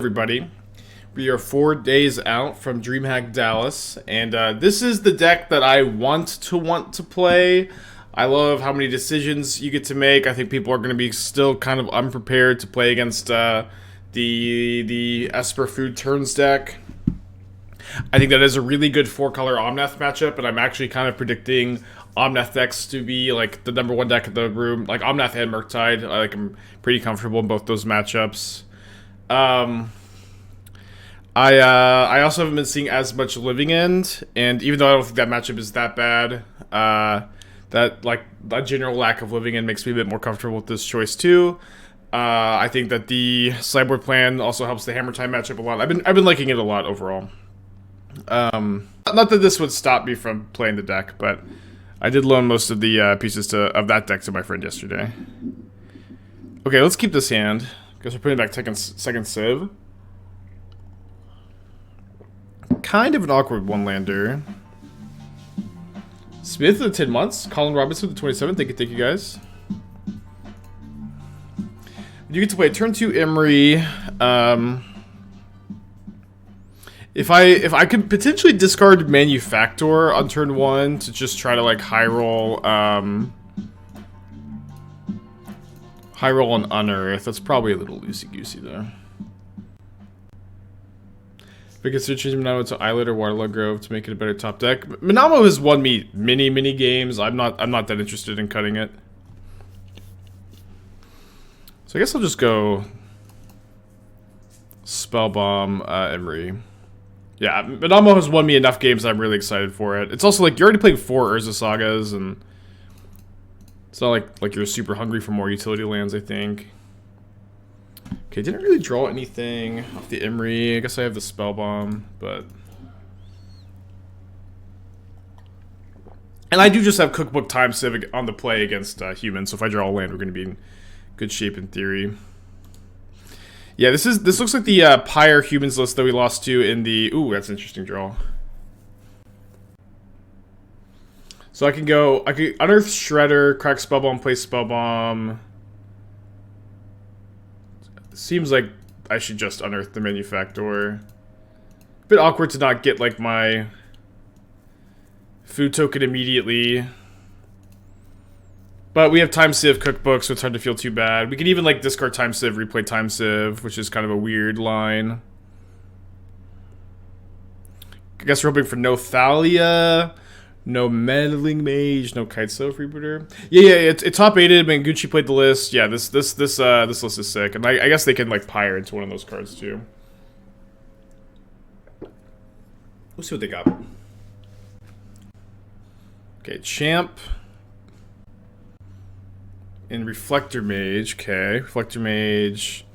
Everybody, we are 4 days out from DreamHack Dallas, and this is the deck that I want to play. I love how many decisions you get to make. I think people are going to be still kind of unprepared to play against the Esper Food Turns deck. I think that is a really good 4-color Omnath matchup, and I'm actually kind of predicting Omnath decks to be like the #1 deck in the room. Like Omnath and Murktide, I'm pretty comfortable in both those matchups. I also haven't been seeing as much Living End, and even though I don't think that matchup is that bad, that general lack of Living End makes me a bit more comfortable with this choice too. I think that the sideboard plan also helps the Hammer Time matchup a lot. I've been liking it a lot overall. Not that this would stop me from playing the deck, but I did loan most of the pieces of that deck to my friend yesterday. Okay, let's keep this hand. Guess we're putting back second Civ. Kind of an awkward one-lander. Smith of the 10 months. Colin Robinson of the 27th. Thank you guys. You get to play turn 2 Emry. If I could potentially discard Manufactor on turn 1 to just try to like high roll on Unearth, that's probably a little loosey-goosey though. If I consider changing Minamo to Islet or Waterlog Grove to make it a better top deck. Minamo has won me many games. I'm not that interested in cutting it. So I guess I'll just go Spellbomb Emry. Yeah, Minamo has won me enough games that I'm really excited for it. It's also like you're already playing 4 Urza Sagas, and it's not like you're super hungry for more utility lands, I think. Okay, didn't really draw anything off the Emry. I guess I have the Spellbomb, but... And I do just have Cookbook Time Sieve on the play against humans, so if I draw a land, we're going to be in good shape in theory. Yeah, this looks like the Pyre Humans list that we lost to in the... Ooh, that's an interesting draw. So I could Unearth Shredder, crack Spellbomb, play Spellbomb... Seems like I should just Unearth the Manufactor. Bit awkward to not get like my food token immediately. But we have Time Sieve Cookbook, so it's hard to feel too bad. We could even like discard Time Sieve, replay Time Sieve, which is kind of a weird line. I guess we're hoping for no Thalia, no Meddling Mage, no Kitesail Freebooter. Yeah, it's top 8'd. Manguchi played the list. Yeah, this list is sick, and I guess they can like Pyre into one of those cards too. Let's see what they got. Okay, Champ and Reflector Mage. Okay, Reflector Mage,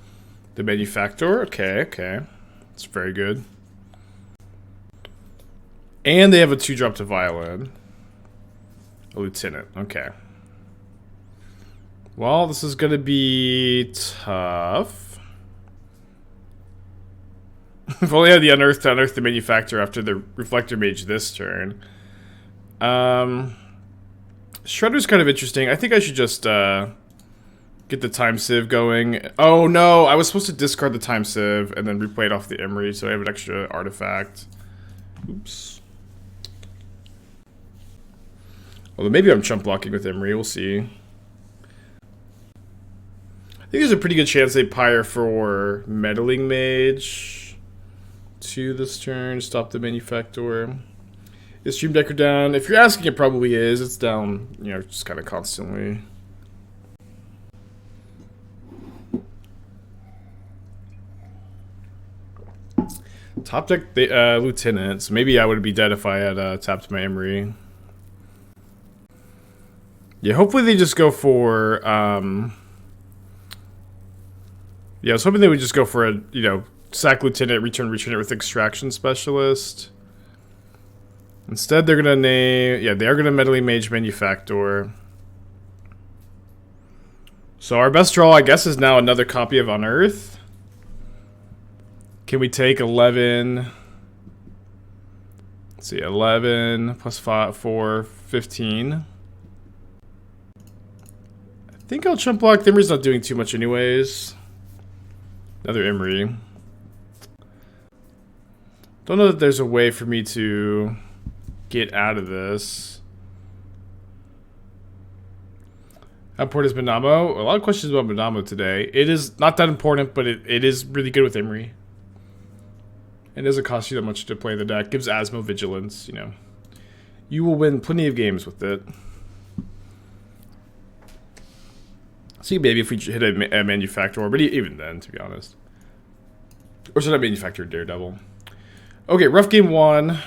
the Manufactor. Okay, it's very good. And they have a 2-drop to Violin. A Lieutenant. Okay. Well, this is going to be tough. If only I had the Unearth to Unearth the Manufactor after the Reflector Mage this turn. Shredder's kind of interesting. I think I should just get the Time Sieve going. Oh no, I was supposed to discard the Time Sieve and then replay it off the Emry, so I have an extra artifact. Oops. Although maybe I'm chump blocking with Emry, we'll see. I think there's a pretty good chance they Pyre for Meddling Mage to this turn, stop the Manufactor. Is Stream Decker down? If you're asking, it probably is. It's down, you know, just kind of constantly. Top deck Lieutenant, so maybe I would be dead if I had tapped my Emry. Yeah, hopefully they just go for, yeah, I was hoping they would just go for a, you know, sack Lieutenant, return it with Extraction Specialist. Instead, they're gonna name, yeah, they are gonna Meddling Mage Manufactor. So our best draw, I guess, is now another copy of Unearth. Can we take 11? Let's see, 11 plus 5, 4, 15. I think I'll chump block. The Emry's not doing too much anyways. Another Emry. Don't know that there's a way for me to get out of this. How important is Minamo? A lot of questions about Minamo today. It is not that important, but it is really good with Emry. It doesn't cost you that much to play the deck. Gives Asmo vigilance, you know. You will win plenty of games with it. See, maybe if we hit a Manufactor, but even then, to be honest. Or should I Manufactor Daredevil? Okay, rough game 1.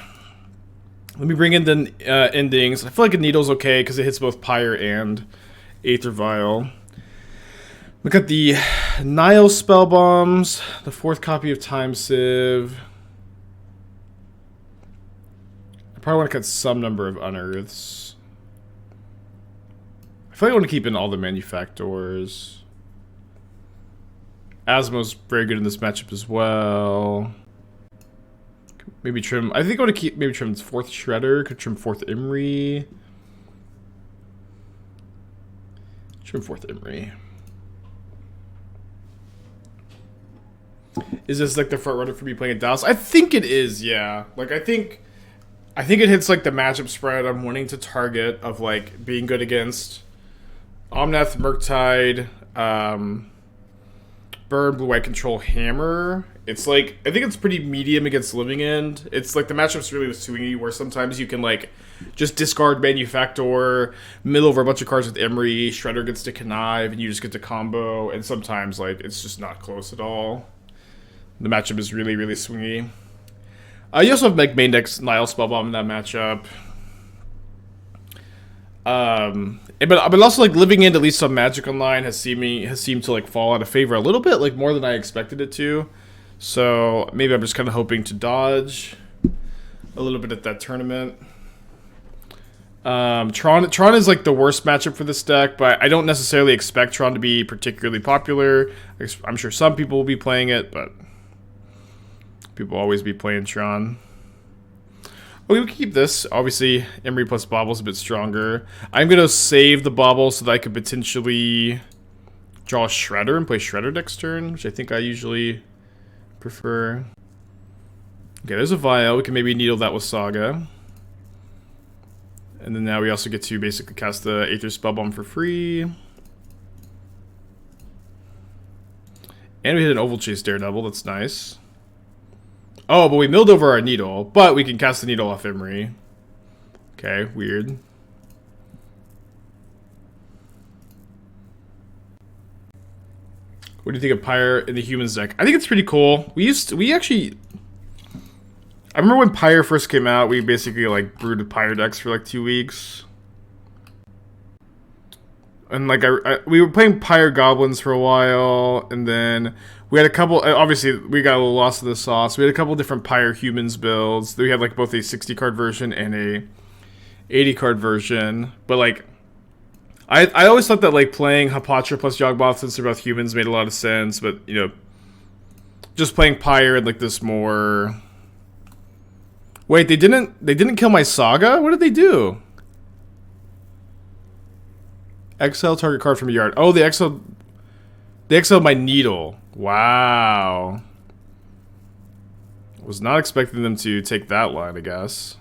Let me bring in the endings. I feel like a Needle's okay because it hits both Pyre and Aether Vial. We got the Nihil Spellbombs, the 4th copy of Time Sieve. I probably want to cut some number of Unearths. I feel like I want to keep in all the Manufactors. Asmo's very good in this matchup as well. Maybe trim. I think I want to keep maybe trim 4th Shredder. Could trim 4th Emry. Trim 4th Emry. Is this like the front runner for me playing at Dallas? I think it is. Yeah. Like I think it hits like the matchup spread I'm wanting to target of like being good against Omnath, Murktide, Burn, Blue-White Control, Hammer. It's like, I think it's pretty medium against Living End. It's like the matchup's really swingy where sometimes you can like just discard Manufactor, middle over a bunch of cards with Emry, Shredder gets to connive, and you just get to combo, and sometimes like it's just not close at all. The matchup is really, really swingy. You also have like main decks Nihil Spellbomb in that matchup. But also like Living End, at least some Magic Online has seemed to like fall out of favor a little bit, like more than I expected it to. So maybe I'm just kind of hoping to dodge a little bit at that tournament. Tron is like the worst matchup for this deck, but I don't necessarily expect Tron to be particularly popular. I'm sure some people will be playing it, but people will always be playing Tron. Okay, we can keep this. Obviously, Emry plus Bauble is a bit stronger. I'm going to save the Bauble so that I could potentially draw a Shredder and play Shredder next turn, which I think I usually prefer. Okay, there's a Vial. We can maybe Needle that with Saga. And then now we also get to basically cast the Aether Spellbomb for free. And we hit an Ovalchase Daredevil. That's nice. Oh, but we milled over our Needle, but we can cast the Needle off Emry. Okay, weird. What do you think of Pyre in the Humans deck? I think it's pretty cool. I remember when Pyre first came out, we basically like brewed Pyre decks for like 2 weeks. And like we were playing Pyre Goblins for a while, and then we had a couple. Obviously, we got a little lost in the sauce. We had a couple different Pyre Humans builds. We had like both a 60 card version and a 80 card version. But like, I always thought that like playing Hapatra plus Yawgmoth since they're both humans made a lot of sense. But you know, just playing Pyre and like this more. Wait, they didn't kill my Saga? What did they do? Exile target card from your yard. Oh, they exiled my Needle. Wow. Was not expecting them to take that line, I guess.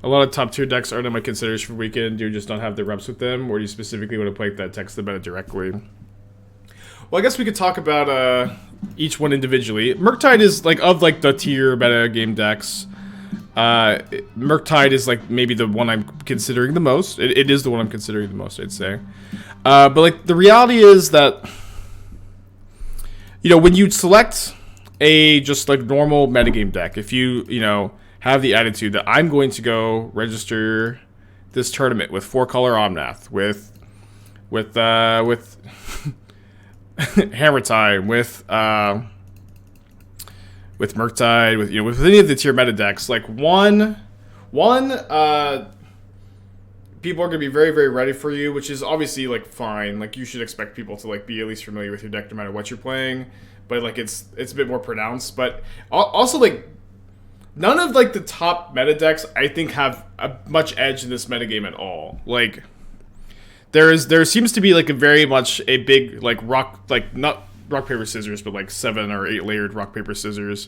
A lot of top tier decks aren't in my consideration for weekend. Do you just not have the reps with them? Or do you specifically want to play that text about it directly? Well, I guess we could talk about each one individually. Murktide is like of like the tier meta game decks. Murktide is like maybe the one I'm considering the most. It is the one I'm considering the most, I'd say. But like the reality is that, you know, when you select a just like normal metagame deck, if you know, have the attitude that I'm going to go register this tournament with 4-color Omnath, with Hammer Time, with Murktide, with any of the tier meta decks, like one people are gonna be very, very ready for you, which is obviously like fine. Like you should expect people to like be at least familiar with your deck no matter what you're playing. But like it's a bit more pronounced. But also like none of like the top meta decks I think have a much edge in this metagame at all. Like there seems to be like a very much a big like rock, like not rock paper scissors, but like 7 or 8 layered rock paper scissors.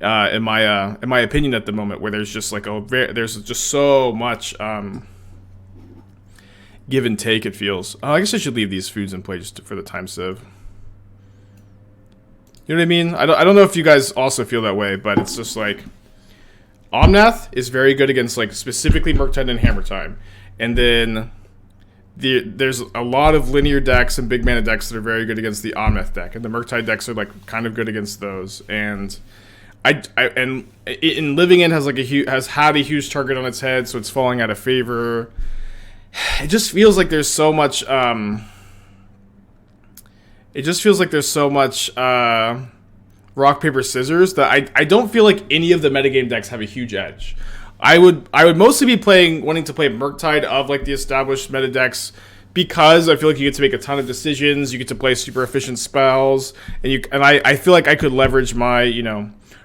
In my opinion, at the moment, where there's just like there's just so much give and take. It feels. I guess I should leave these foods in play just for the time sieve. You know what I mean? I don't know if you guys also feel that way, but it's just like Omnath is very good against like specifically Murktide and Hammer Time, and then there's a lot of linear decks and big mana decks that are very good against the Omnath deck, and the Murktide decks are like kind of good against those. And Living End has like has had a huge target on its head, so it's falling out of favor. It just feels like there's so much. It just feels like there's so much rock paper scissors that I don't feel like any of the metagame decks have a huge edge. I would mostly be wanting to play Murktide of like the established meta decks, because I feel like you get to make a ton of decisions. You get to play super efficient spells, and I feel like I could leverage my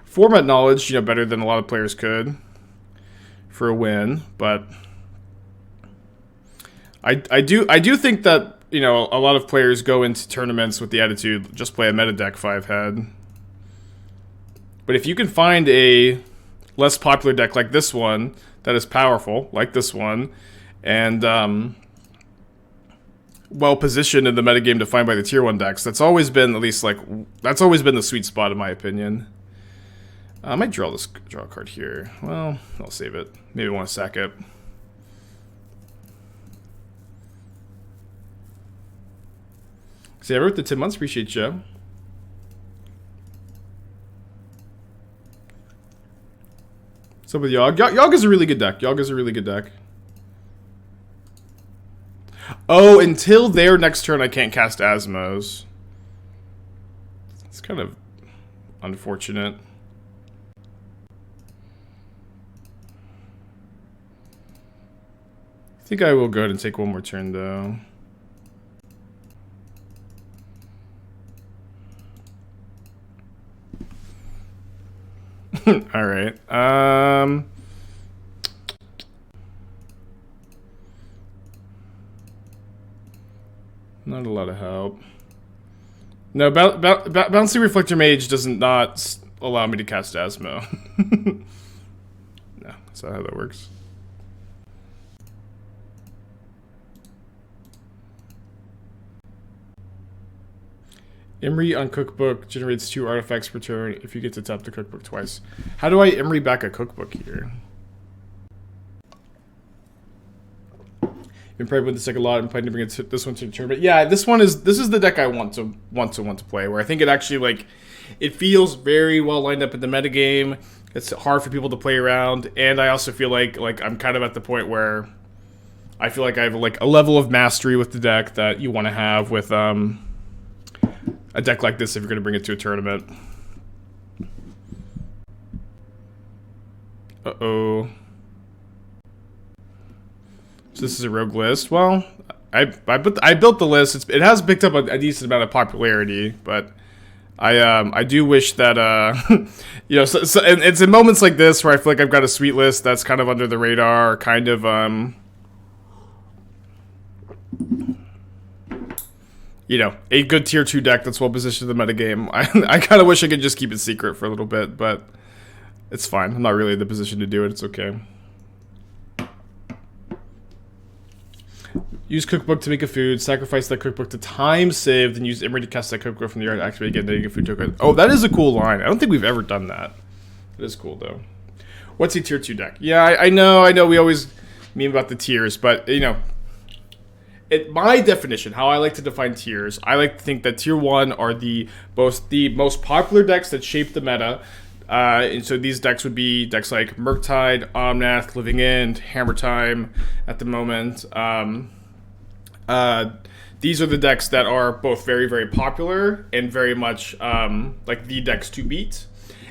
format knowledge better than a lot of players could for a win. But I do think that a lot of players go into tournaments with the attitude, just play a meta deck 5-head. But if you can find a less popular deck like this one that is powerful, like this one, and well positioned in the metagame defined by the tier 1 decks, that's always been the sweet spot in my opinion. I might draw a card here. Well, I'll save it. Maybe I want to sack it. See, I wrote the 10 months. Appreciate you. What's up with Yogg? Yogg is a really good deck. Yogg is a really good deck. Oh, until their next turn, I can't cast Asmos. It's kind of unfortunate. I think I will go ahead and take one more turn, though. All right. Not a lot of help. No, Bouncing Reflector Mage does not allow me to cast Asmo. No, that's not how that works. Emry on Cookbook generates 2 artifacts per turn if you get to tap the Cookbook twice. How do I Emry back a Cookbook here? You probably win the second lot and planning to bring this one to the tournament. Yeah, this is the deck I want to play, where I think it actually it feels very well lined up in the metagame. It's hard for people to play around, and I also feel like I'm kind of at the point where I feel like I have a level of mastery with the deck that you want to have with a deck like this if you're going to bring it to a tournament. Uh-oh. So this is a rogue list. Well, I built the list. It has picked up a decent amount of popularity, but I do wish that and it's in moments like this where I feel like I've got a sweet list that's kind of under the radar, kind of a good tier 2 deck that's well positioned in the metagame. I kind of wish I could just keep it secret for a little bit, but it's fine. I'm not really in the position to do it. It's okay. Use Cookbook to make a food. Sacrifice that Cookbook to Time Sieve. Then use Emry to cast that Cookbook from the yard. Activate again. Then you get food token. Oh, that is a cool line. I don't think we've ever done that. It is cool, though. What's a tier 2 deck? Yeah, I know. We always meme about the tiers, but, my definition, how I like to define tiers, I like to think that tier 1 are the most popular decks that shape the meta. And so these decks would be decks like Murktide, Omnath, Living End, Hammer Time at the moment. These are the decks that are both very, very popular and very much like the decks to beat.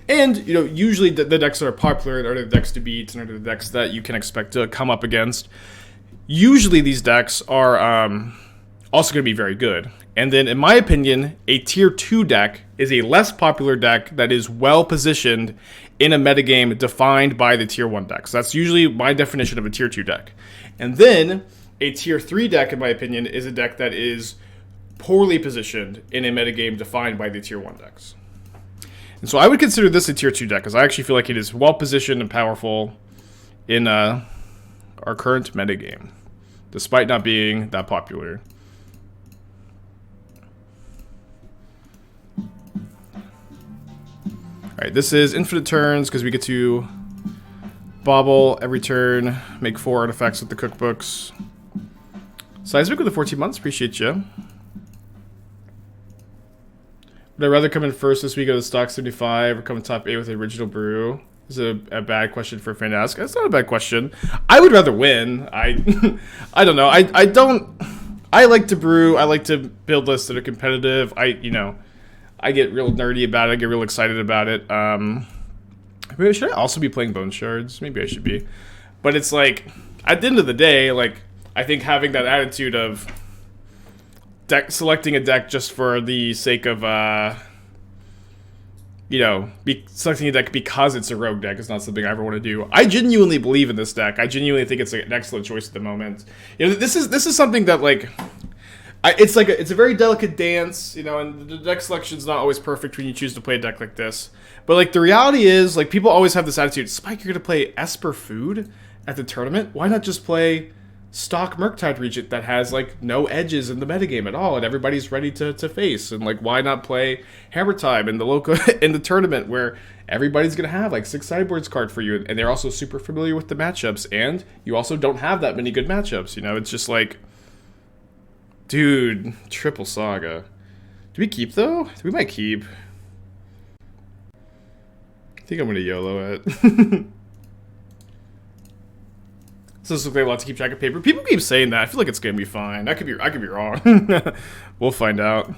And, usually the decks that are popular are the decks to beat and are the decks that you can expect to come up against. Usually these decks are also going to be very good. And then, in my opinion, a tier 2 deck is a less popular deck that is well positioned in a metagame defined by the tier 1 decks. That's usually my definition of a tier 2 deck. And then, a tier 3 deck, in my opinion, is a deck that is poorly positioned in a metagame defined by the tier 1 decks. And so I would consider this a tier 2 deck, because I actually feel like it is well positioned and powerful in our current metagame, despite not being that popular. Alright, this is infinite turns, because we get to Bauble every turn, make 4 artifacts with the cookbooks. Seismic with the 14 months, appreciate you. Would I rather come in first this week of the stock 75 or come in top 8 with the original brew? This is a bad question for a fan to ask. That's not a bad question. I would rather win. I don't know. I like to brew. I like to build lists that are competitive. I get real nerdy about it. I get real excited about it. Maybe should I also be playing Bone Shards? Maybe I should be. But it's like, at the end of the day, like, I think having that attitude of selecting a deck just for the sake of, selecting a deck because it's a rogue deck is not something I ever want to do. I genuinely believe in this deck. I genuinely think it's an excellent choice at the moment. This is something that, like, it's a very delicate dance, and the deck selection's not always perfect when you choose to play a deck like this. But, like, the reality is, like, people always have this attitude, Spike, you're going to play Esper Food at the tournament? Why not just play stock Murktide Regent that has, like, no edges in the metagame at all, and everybody's ready to face? And, like, why not play Hammer Time in the tournament where everybody's going to have, like, 6 sideboards card for you, and they're also super familiar with the matchups, and you also don't have that many good matchups, It's just like, dude, Triple Saga. Do we keep, though? We might keep. I think I'm going to YOLO it. So this looks like a lot to keep track of paper. People keep saying that. I feel like it's going to be fine. I could be wrong. We'll find out.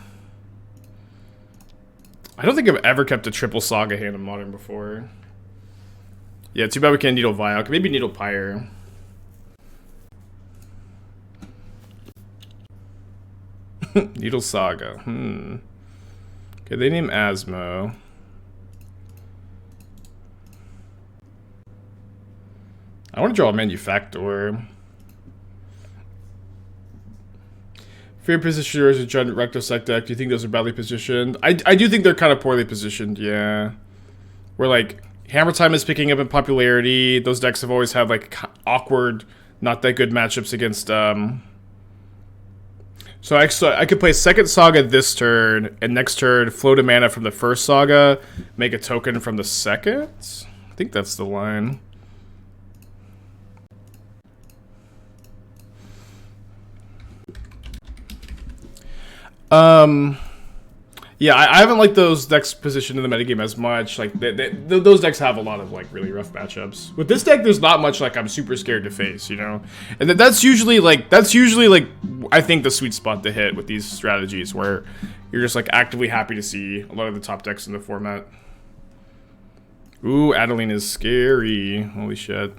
I don't think I've ever kept a Triple Saga hand in Modern before. Yeah, too bad we can't Needle Vial. Maybe Needle Pyre. Needle Saga. Okay, they name Asmo. I want to draw a Manufactor. Fair positioners and Giant Rectosect deck. Do you think those are badly positioned? I do think they're kind of poorly positioned, yeah. Where, like, Hammer Time is picking up in popularity. Those decks have always had, like, awkward, not that good matchups against, So I could play second Saga this turn, and next turn float a mana from the first Saga, make a token from the second? I think that's the line. Yeah, I haven't liked those decks positioned in the metagame as much. Like, those decks have a lot of, like, really rough matchups. With this deck, there's not much, like, I'm super scared to face, And that's usually, like, I think the sweet spot to hit with these strategies, where you're just, like, actively happy to see a lot of the top decks in the format. Ooh, Adeline is scary. Holy shit.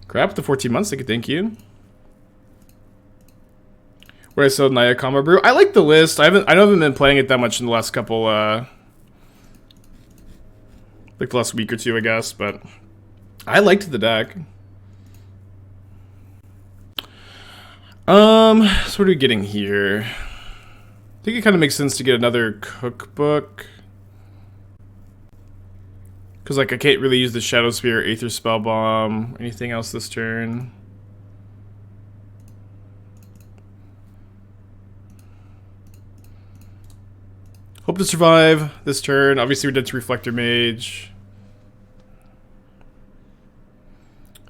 Crap, the 14 months, thank you. Where I sold Naya Combo Brew. I like the list. I haven't been playing it that much in the last couple, like the last week or two, I guess, but I liked the deck. So what are we getting here? I think it kind of makes sense to get another cookbook. Because, like, I can't really use the Shadowspear, Aether Spellbomb, anything else this turn. Hope to survive this turn. Obviously, we're dead to Reflector Mage.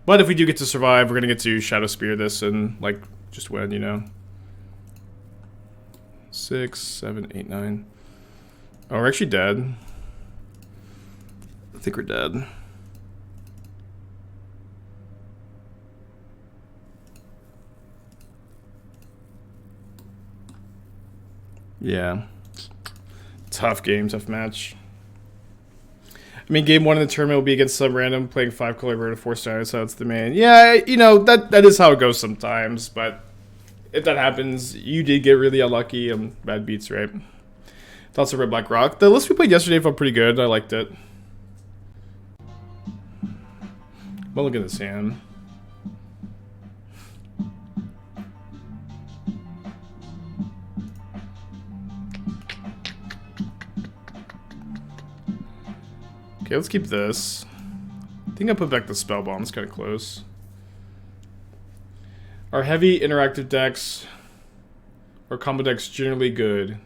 But if we do get to survive, we're going to get to Shadowspear this and, like, just win, 6, 7, 8, 9. Oh, we're actually dead. I think we're dead. Yeah. Tough game, tough match. I mean, game 1 in the tournament will be against some random playing 5-color bird of 4-star, so it's the main. Yeah, that is how it goes sometimes, but if that happens, you did get really unlucky and bad beats, right? Thoughts of Red Black Rock. The list we played yesterday felt pretty good. I liked it. Mulligan this hand. Okay, let's keep this. I think I'll put back the Spellbomb. It's kind of close. Are heavy interactive decks or combo decks generally good?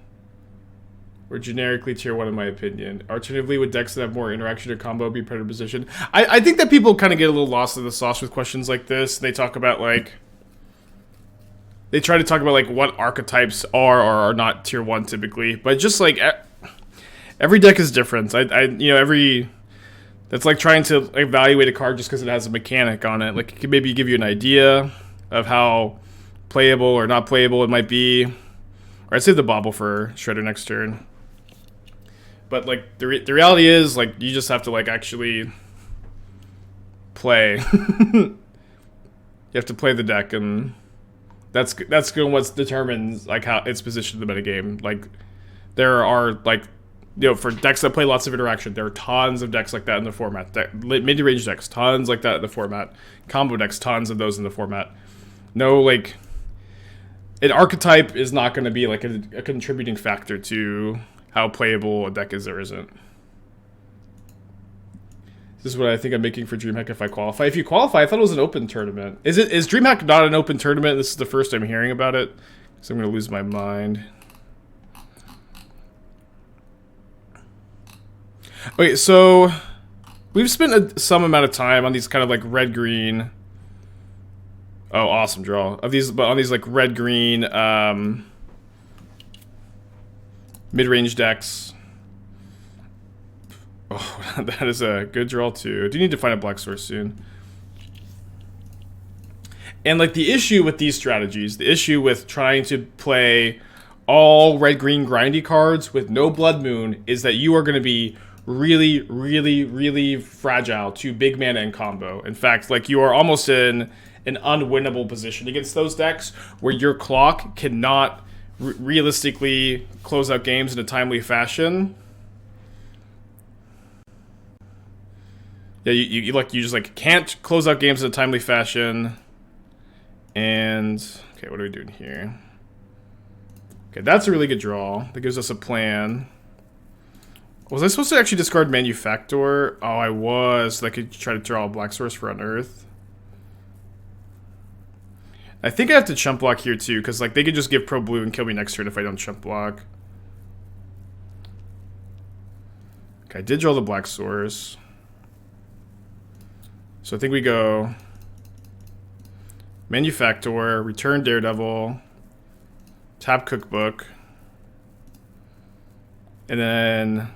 Or generically tier 1 in my opinion. Alternatively, would decks that have more interaction or combo be better positioned? I think that people kind of get a little lost in the sauce with questions like this. They talk about like... They try to talk about like what archetypes are or are not tier 1 typically. But just like... Every deck is different. You know, every... That's like trying to evaluate a card just because it has a mechanic on it. Like, it can maybe give you an idea of how playable or not playable it might be. Or I'd save the Bauble for Shredder next turn. But, like, the reality is, like, you just have to, like, actually play. You have to play the deck, and that's what determines, like, how it's positioned in the metagame. Like, there are, like... You know, for decks that play lots of interaction, there are tons of decks like that in the format. Mid-range decks, tons like that in the format. Combo decks, tons of those in the format. No, like... An archetype is not going to be, like, a contributing factor to how playable a deck is or isn't. This is what I think I'm making for DreamHack if I qualify. If you qualify, I thought it was an open tournament. Is DreamHack not an open tournament? This is the first I'm hearing about it. So I'm going to lose my mind. Okay, so we've spent some amount of time on these kind of like red-green. Oh, awesome draw of these, but on these like red-green mid-range decks. Oh, that is a good draw too. I do need to find a black source soon. And like the issue with these strategies, the issue with trying to play all red-green grindy cards with no Blood Moon is that you are going to be really, really, really fragile to big mana and combo. In fact, like you are almost in an unwinnable position against those decks where your clock cannot realistically close out games in a timely fashion. Yeah, you just like can't close out games in a timely fashion. And okay, what are we doing here? Okay, that's a really good draw. That gives us a plan. Was I supposed to actually discard Manufactor? Oh, I was. So I could try to draw a black source for Unearth. I think I have to chump block here too, because like they could just give Pro Blue and kill me next turn if I don't chump block. Okay, I did draw the black source. So I think we go Manufactor, return Daredevil, tap Cookbook, and then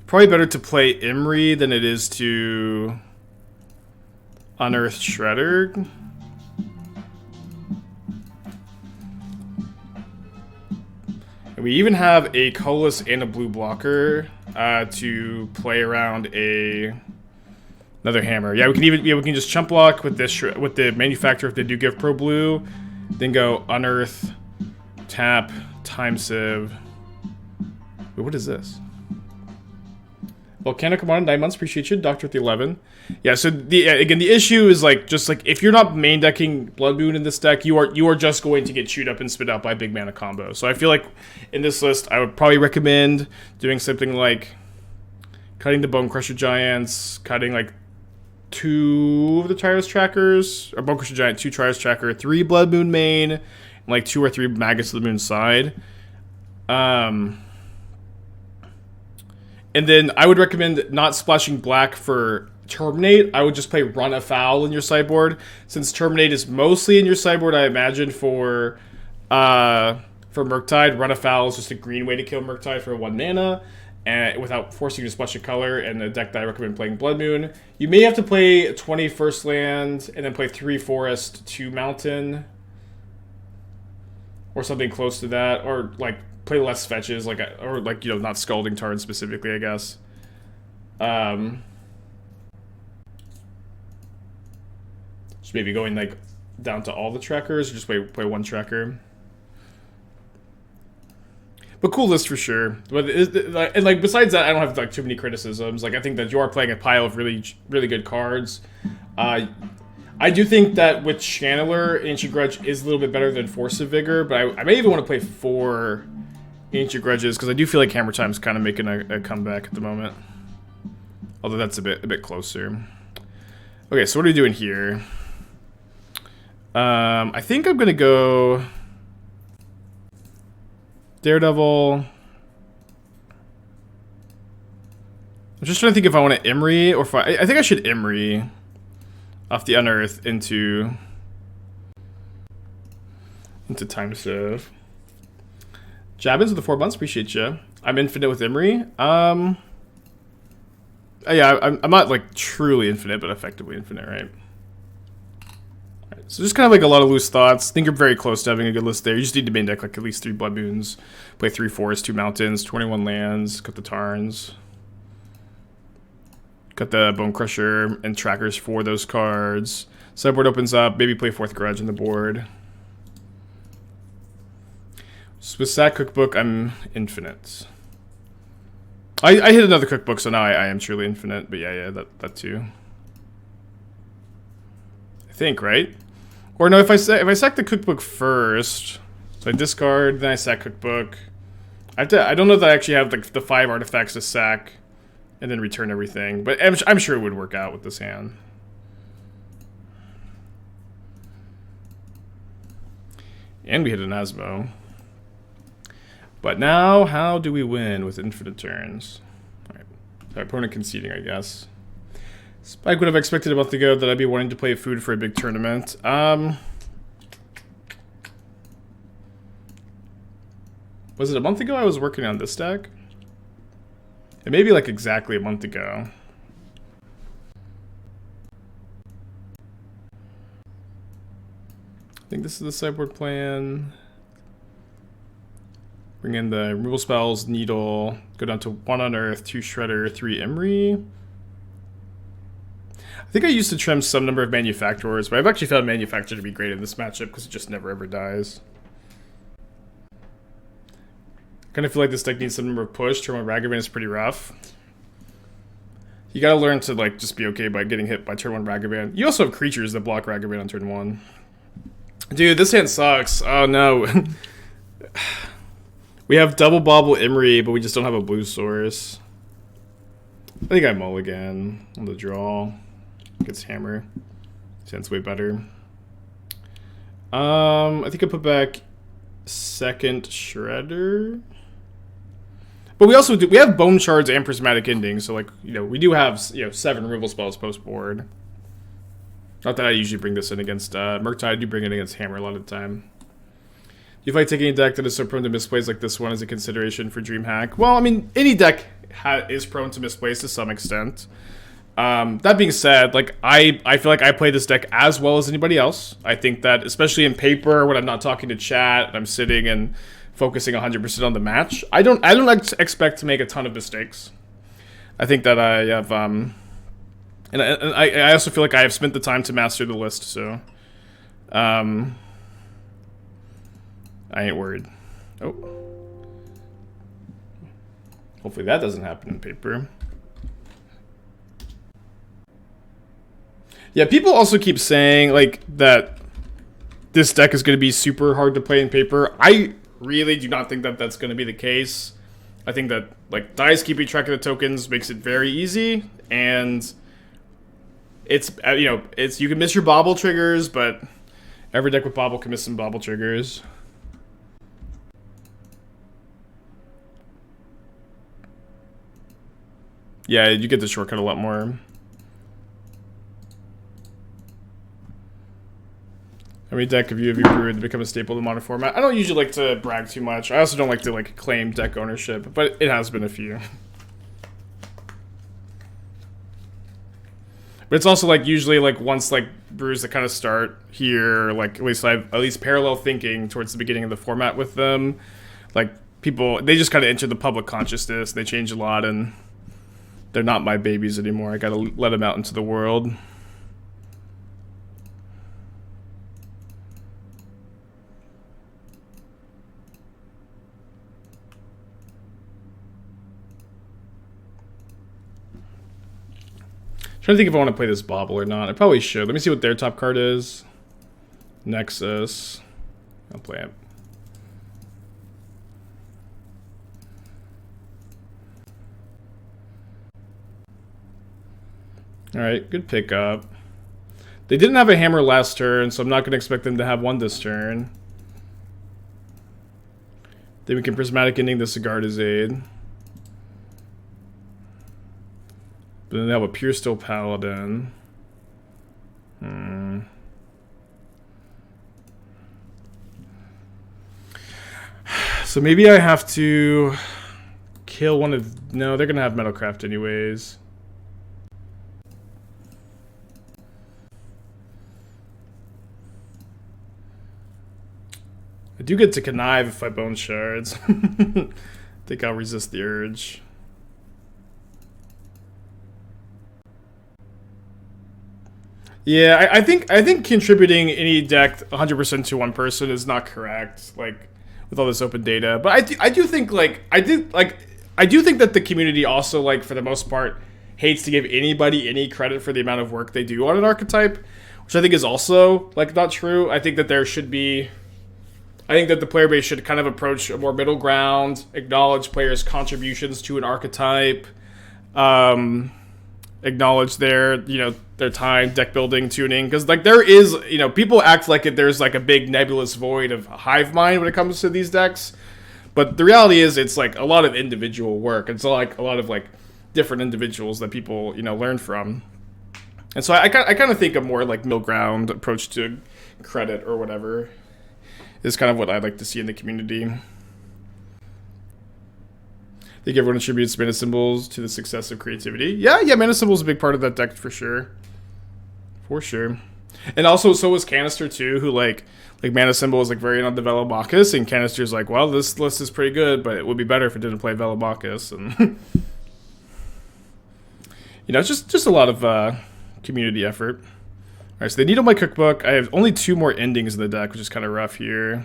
probably better to play Emry than it is to Unearth Shredder. And we even have a colorless and a blue blocker to play around another hammer. Yeah, we can just chump block with this with the Manufacturer if they do give Pro Blue, then go Unearth, tap, Time Sieve. Wait, what is this? Volcano, come on, 9 months, appreciate you. Doctor with the 11. Yeah, so again, the issue is like just like if you're not main decking Blood Moon in this deck, you are just going to get chewed up and spit out by big mana combo. So I feel like in this list, I would probably recommend doing something like cutting the Bone Crusher Giants, cutting like 2 of the Trios Trackers, or Bone Crusher Giant, 2 Trios Tracker, 3 Blood Moon main, and like 2 or 3 Maggots of the Moon side. And then I would recommend not splashing black for Terminate. I would just play Run Afoul in your sideboard. Since Terminate is mostly in your sideboard, I imagine for Murktide, Run Afoul is just a green way to kill Murktide for 1 mana, and without forcing you to splash a color. And the deck that I recommend playing Blood Moon. You may have to play 20 first land, and then play 3 forest, 2 mountain, or something close to that, or like play less fetches, like, or like, you know, not Scalding Tarn specifically, I guess. Just maybe going like down to all the trackers, or just play 1 tracker. But cool list for sure. But and like besides that, I don't have like too many criticisms. Like I think that you are playing a pile of really good cards. I do think that with Channeler, Ancient Grudge is a little bit better than Force of Vigor, but I may even want to play 4 Ancient Grudges because I do feel like Hammer Time's kind of making a comeback at the moment. Although that's a bit closer. Okay, so what are we doing here? I think I'm gonna go Daredevil. I'm just trying to think if I want to Emry or if I think I should Emry off the Unearth into Time Sieve. Jabbins with the 4 months, appreciate you. I'm infinite with Emry. Yeah, I'm not like truly infinite, but effectively infinite, right? So just kind of like a lot of loose thoughts. I think you're very close to having a good list there. You just need to main deck like at least 3 Blood Moons, play 3 Forests, 2 Mountains, 21 lands, got the Tarns. Got the Bone Crusher and trackers for those cards. Sideboard opens up, maybe play 4th Grudge on the board. So with Sack Cookbook, I'm infinite. I hit another cookbook, so now I am truly infinite, but yeah, that too. I think, right? Or no, if I sack the cookbook first, so I discard, then I sack cookbook. I don't know that I actually have like the 5 artifacts to sack and then return everything, but I'm sure it would work out with this hand. And we hit an Asmo. But now, how do we win with infinite turns? Alright, our opponent conceding, I guess. Spike would have expected a month ago that I'd be wanting to play food for a big tournament. Was it a month ago I was working on this deck? It may be like exactly a month ago. I think this is the sideboard plan. Bring in the removal spells, Needle, go down to 1 Unearth, 2 Shredder, 3 Emry. I think I used to trim some number of Manufacturers, but I've actually found Manufactor to be great in this matchup because it just never ever dies. I kind of feel like this deck needs some number of push. Turn 1 Ragavan is pretty rough. You gotta learn to like just be okay by getting hit by turn 1 Ragavan. You also have creatures that block Ragavan on turn 1. Dude, this hand sucks. Oh no. We have double Bauble Emry, but we just don't have a blue source. I think I mulligan on the draw. Gets hammer. Sounds way better. I think I put back 2nd Shredder. But we also we have Bone Shards and Prismatic Ending, so like, you know, we do have, you know, 7 removal spells post board. Not that I usually bring this in against Murktide, I do bring it against Hammer a lot of the time. Do you fight taking a deck that is so prone to misplays like this one as a consideration for DreamHack? Well, I mean, any deck is prone to misplays to some extent. That being said, like I feel like I play this deck as well as anybody else. I think that, especially in paper, when I'm not talking to chat, and I'm sitting and focusing 100% on the match, I don't expect to make a ton of mistakes. I think that I have, and I also feel like I have spent the time to master the list, so, I ain't worried. Oh. Hopefully that doesn't happen in paper. Yeah, people also keep saying, like, that this deck is going to be super hard to play in paper. I really do not think that that's going to be the case. I think that, like, Dice keeping track of the tokens makes it very easy, and it's, you know, you can miss your Bauble triggers, but every deck with Bauble can miss some Bauble triggers. Yeah, you get the shortcut a lot more. How many deck have you brewed to become a staple of the modern format? I don't usually like to brag too much. I also don't like to like claim deck ownership, but it has been a few. But it's also like usually like once like brews that kind of start here, like at least parallel thinking towards the beginning of the format with them. Like people, they just kind of enter the public consciousness. They change a lot, and they're not my babies anymore. I gotta let them out into the world. trying to think if I want to play this Bauble or not. I probably should. Let me see what their top card is. Nexus. I'll play it. Alright, good pickup. They didn't have a hammer last turn, so I'm not going to expect them to have one this turn. Then we can Prismatic Ending the Sigarda's Aid. But then they have a Pure Steel Paladin. So maybe I have to kill one of... No, they're going to have Metalcraft anyways. I do get to connive if I Bone Shards. I think I'll resist the urge. Yeah, I think contributing any deck 100% to one person is not correct. Like with all this open data, but I do think I do think that the community also, like, for the most part, hates to give anybody any credit for the amount of work they do on an archetype, which I think is also, like, not true. I think that there should be... I think that the player base should kind of approach a more middle ground, acknowledge players' contributions to an archetype, acknowledge their, their time, deck building, tuning, because, like, there is, people act like there's, like, a big nebulous void of hive mind when it comes to these decks, but the reality is it's, like, a lot of individual work. It's, like, a lot of, like, different individuals that people, learn from. And so I kind of think a more, like, middle ground approach to credit or whatever is kind of what I'd like to see in the community. I think everyone attributes mana symbols to the success of creativity. Yeah, mana symbols is a big part of that deck for sure. For sure. And also, so was Canister too, who like mana symbol is like very on the Velomachus, and Canister's like, well, this list is pretty good, but it would be better if it didn't play Velomachus. And it's just a lot of community effort. Alright, so they needle my cookbook. I have only 2 more endings in the deck, which is kind of rough here.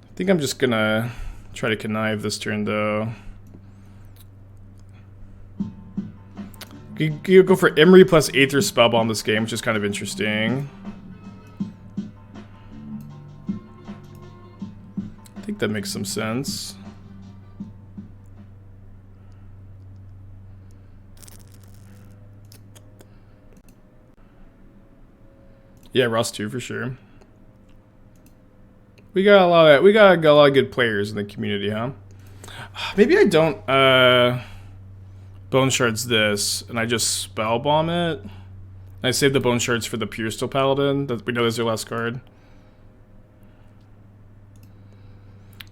I think I'm just gonna try to connive this turn, though. You go for Emry plus Aether Spellbomb this game, which is kind of interesting. I think that makes some sense. Yeah, Rust 2 for sure. We got a lot of good players in the community, huh? Maybe I don't Bone Shards this, and I just Spellbomb it. And I save the Bone Shards for the Pure Steel Paladin. That we know is their last card.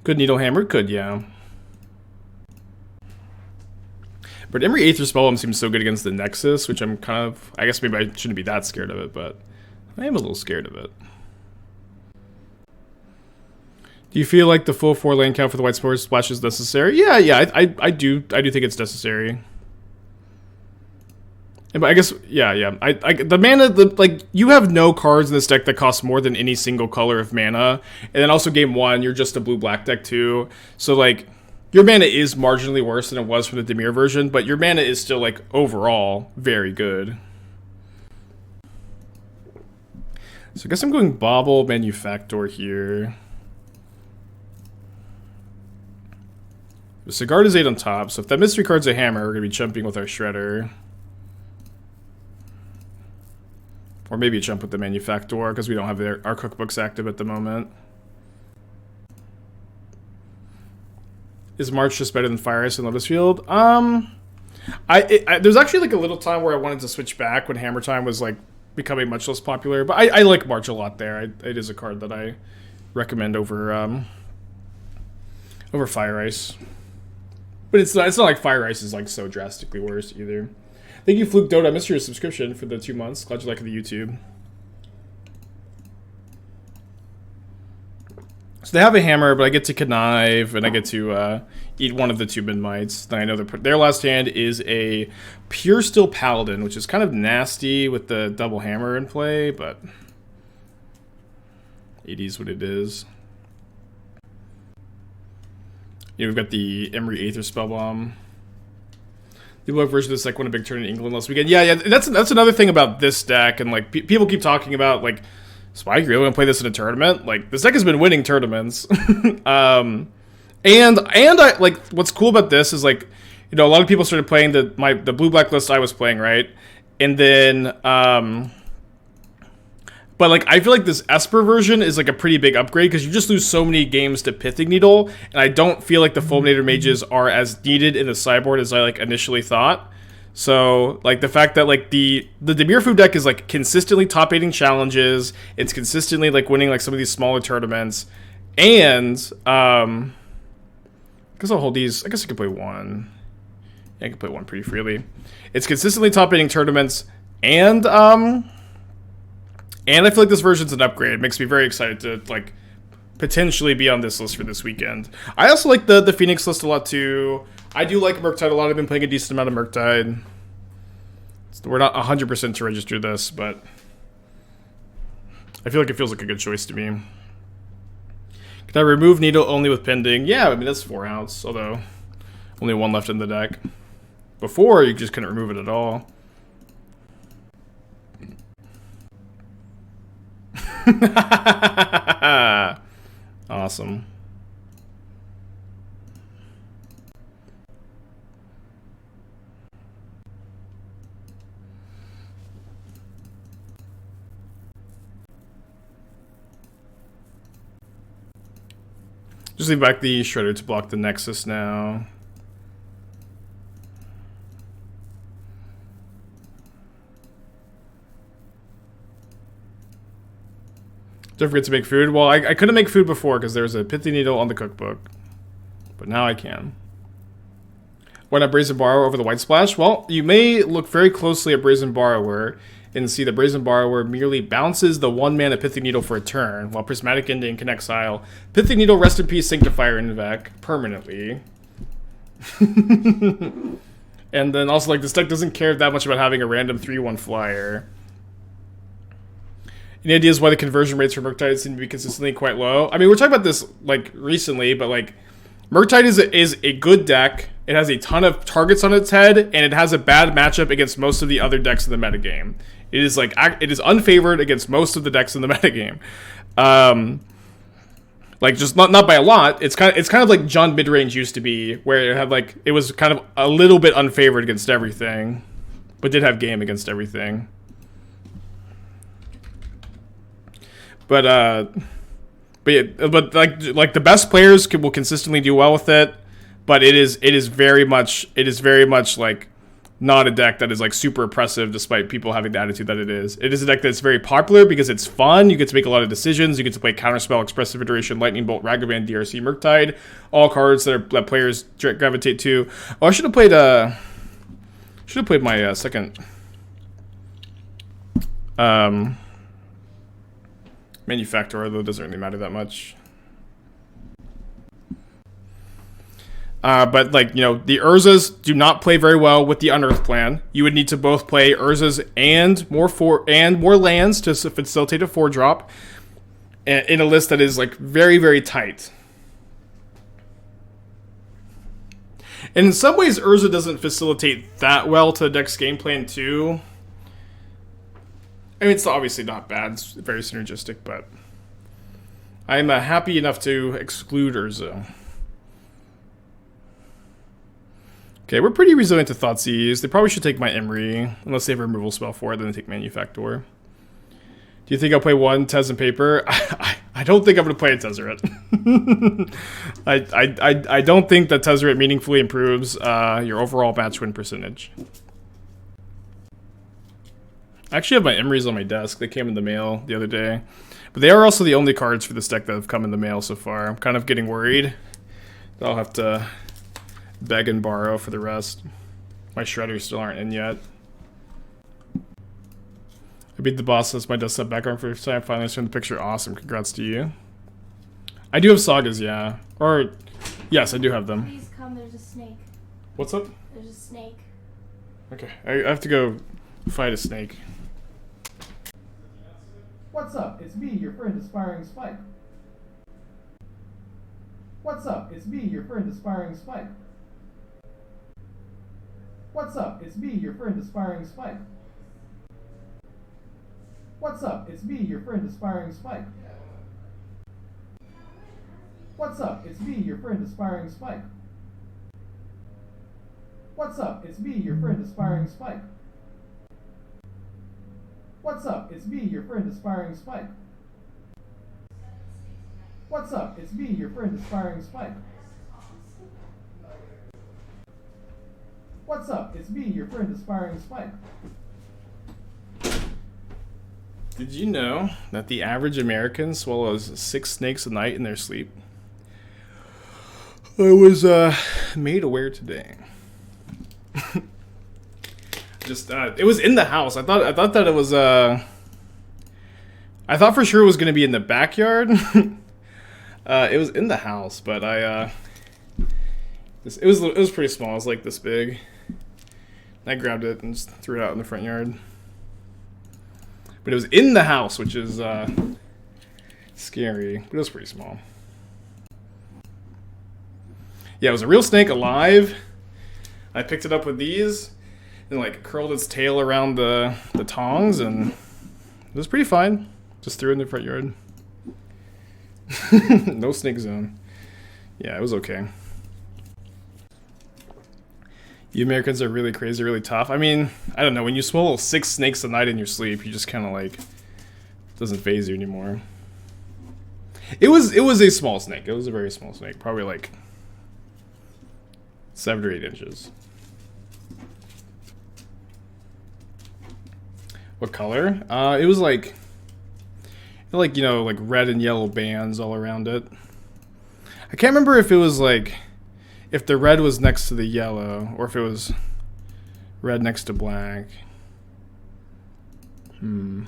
Could Needle Hammer? Could, yeah. But Emry Aether Spellbomb seems so good against the Nexus, which I'm kind of... I guess maybe I shouldn't be that scared of it, but I am a little scared of it. Do you feel like the full 4 lane count for the white splash is necessary? Yeah, I do think it's necessary. But I guess, yeah. The mana, you have no cards in this deck that cost more than any single color of mana. And then also game 1, you're just a blue-black deck too. So, like, your mana is marginally worse than it was from the Dimir version, but your mana is still, like, overall very good. So I guess I'm going Bauble Manufactor here. The Sigarda's 8 on top, so if that mystery card's a hammer, we're going to be jumping with our Shredder. Or maybe jump with the Manufactor, because we don't have our cookbooks active at the moment. Is March just better than Fire Ice and Lotus Field? There's actually like a little time where I wanted to switch back when Hammer Time was like becoming much less popular, but I like March a lot there. It is a card that I recommend over Fire Ice. But it's not like Fire Ice is like so drastically worse either. Thank you, Fluke Dota. I missed your subscription for the 2 months. Glad you like the YouTube. So they have a hammer, but I get to connive, and I get to eat one of the 2 Midnights. Then I know their last hand is a Pure Steel Paladin, which is kind of nasty with the double hammer in play, but it is what it is. We've got the Emry Aether Spellbomb. The blue version of this deck won a big turn in England last weekend. Yeah, that's another thing about this deck, and like people keep talking about like, Spike, you really want to play this in a tournament? Like, this deck has been winning tournaments. And I like what's cool about this is like, you know, a lot of people started playing the blue black list I was playing, right? And then but like I feel like this Esper version is like a pretty big upgrade because you just lose so many games to Pithing Needle, and I don't feel like the Fulminator mages are as needed in the sideboard as I like initially thought. So like the fact that like the Demirfu deck is like consistently top 8ing challenges, it's consistently like winning like some of these smaller tournaments, and I guess I'll hold these. I guess I could play one. Yeah, I can play one pretty freely. It's consistently top 8ing tournaments, and I feel like this version's an upgrade. It makes me very excited to like potentially be on this list for this weekend. I also like the Phoenix list a lot too. I do like Murktide a lot. I've been playing a decent amount of Murktide. We're not 100% to register this, but I feel like it feels like a good choice to me. Can I remove Needle only with Pending? Yeah, I mean that's 4 outs, although only 1 left in the deck. Before, you just couldn't remove it at all. Awesome. Just leave back the Shredder to block the Nexus now. Don't forget to make food. Well, I couldn't make food before because there was a Pithing Needle on the cookbook. But now I can. Why not Brazen Borrower over the White Splash? Well, you may look very closely at Brazen Borrower and see that Brazen Borrower merely bounces the 1-mana Pithing Needle for a turn, while Prismatic Ending can exile Pithing Needle, Rest in Peace, Sanctifier in Vec permanently. And then also, like, this deck doesn't care that much about having a random 3/1 flyer. Any ideas why the conversion rates for Murktide seem to be consistently quite low? I mean, we're talking about this, like, recently, but, like, Murktide is a good deck. It has a ton of targets on its head, and it has a bad matchup against most of the other decks in the metagame. It is, like, it is unfavored against most of the decks in the metagame. Like, just not by a lot. It's kind of like Jund Midrange used to be, where it had, like, it was kind of a little bit unfavored against everything, but did have game against everything. But like the best players will consistently do well with it, but it is very much like not a deck that is like super oppressive despite people having the attitude that it is. It is a deck that's very popular because it's fun. You get to make a lot of decisions. You get to play Counterspell, Expressive Iteration, Lightning Bolt, Ragavan, DRC, Murktide, all cards that players gravitate to. Oh, I should have played my second Manufactor, though it doesn't really matter that much. But, like, you know, the Urzas do not play very well with the Unearth plan. You would need to both play Urzas and more lands to facilitate a 4-drop in a list that is, like, very, very tight. And in some ways, Urza doesn't facilitate that well to the deck's game plan, too. I mean, it's obviously not bad. It's very synergistic, but I'm happy enough to exclude Urza. Okay, we're pretty resilient to Thoughtseize. They probably should take my Emry, unless they have a removal spell for it, then they take Manufactor. Do you think I'll play one Tez and Paper? I don't think I'm going to play a Tezzeret. I don't think that Tezzeret meaningfully improves your overall match win percentage. I actually have my Emrys on my desk. They came in the mail the other day. But they are also the only cards for this deck that have come in the mail so far. I'm kind of getting worried that I'll have to beg and borrow for the rest. My Shredders still aren't in yet. I beat the boss. That's my desktop background for the first time. Finally turned the picture. Awesome. Congrats to you. I do have Sagas, yeah. Or, yes, I do have them. Please come. There's a snake. What's up? There's a snake. Okay. I have to go fight a snake. What's up? It's me, your friend Aspiring Spike. What's up? It's me, your friend Aspiring Spike. What's up? It's me, your friend Aspiring Spike. What's up? It's me, your friend Aspiring Spike. What's up? It's me, your friend Aspiring Spike. What's up? It's me, your friend Aspiring Spike. What's up? It's me, your friend Aspiring Spike. What's up? It's me, your friend Aspiring Spike. What's up? It's me, your friend Aspiring Spike. Did you know that the average American swallows 6 snakes a night in their sleep? I was made aware today. Just it was in the house. I thought that it was I thought for sure it was gonna be in the backyard. It was in the house, but it was pretty small. It was like this big. I grabbed it and just threw it out in the front yard. But it was in the house, which is scary. But it was pretty small. Yeah, it was a real snake, alive. I picked it up with these and like curled its tail around the tongs, and it was pretty fine. Just threw it in the front yard. No snake zone. Yeah, it was okay. You Americans are really crazy, really tough. I mean, I don't know. When you swallow 6 snakes a night in your sleep, you just kind of like, it doesn't faze you anymore. It was a small snake. It was a very small snake, probably like 7 or 8 inches. What color? It was like you know, like red and yellow bands all around it. I can't remember if it was like, if the red was next to the yellow, or if it was red next to black. Do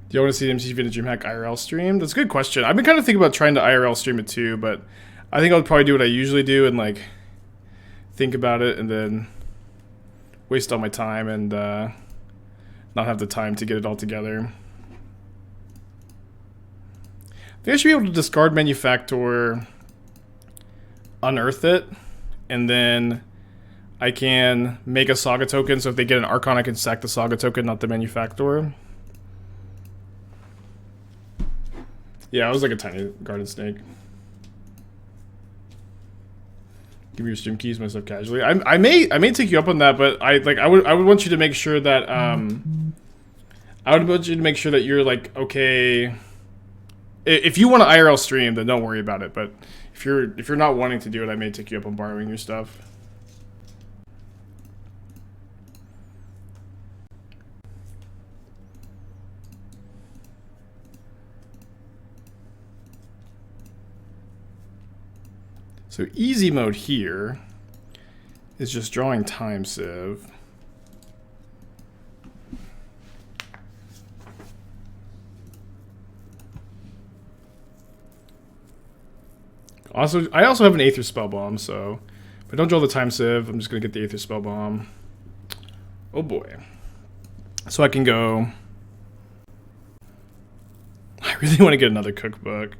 you want to see the MTG Vintage DreamHack IRL stream? That's a good question. I've been kind of thinking about trying to IRL stream it too, but I think I'll probably do what I usually do and like think about it and then waste all my time and not have the time to get it all together. I think I should be able to discard Manufactor, unearth it, and then I can make a Saga token, so if they get an Archon, I can sack the Saga token, not the Manufactor. Yeah, I was like a tiny garden snake. Give me your stream keys, myself casually. I may take you up on that, but I would want you to make sure that I would want you to make sure that you're like okay. If you want to IRL stream, then don't worry about it. But if you're not wanting to do it, I may take you up on borrowing your stuff. So easy mode here is just drawing Time Sieve. Also, I also have an Aether Spellbomb, so if I don't draw the Time Sieve, I'm just gonna get the Aether Spellbomb. Oh boy. So I can go. I really want to get another cookbook.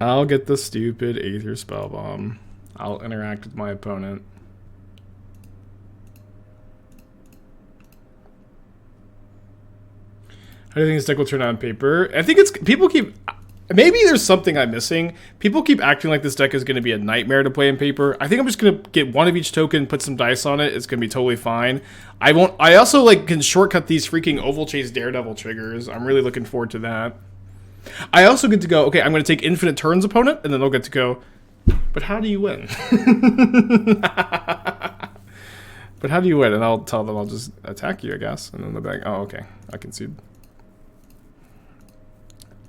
I'll get the stupid Aether Spellbomb. I'll interact with my opponent. How do you think this deck will turn out on paper? I think it's... People keep... Maybe there's something I'm missing. People keep acting like this deck is going to be a nightmare to play in paper. I think I'm just going to get one of each token, put some dice on it. It's going to be totally fine. I won't... I also, like, can shortcut these freaking Ovalchase Daredevil triggers. I'm really looking forward to that. I also get to go, okay, I'm going to take infinite turns opponent, and then they'll get to go, but how do you win? But how do you win? And I'll tell them I'll just attack you, I guess. And then they'll be like, oh, okay, I concede.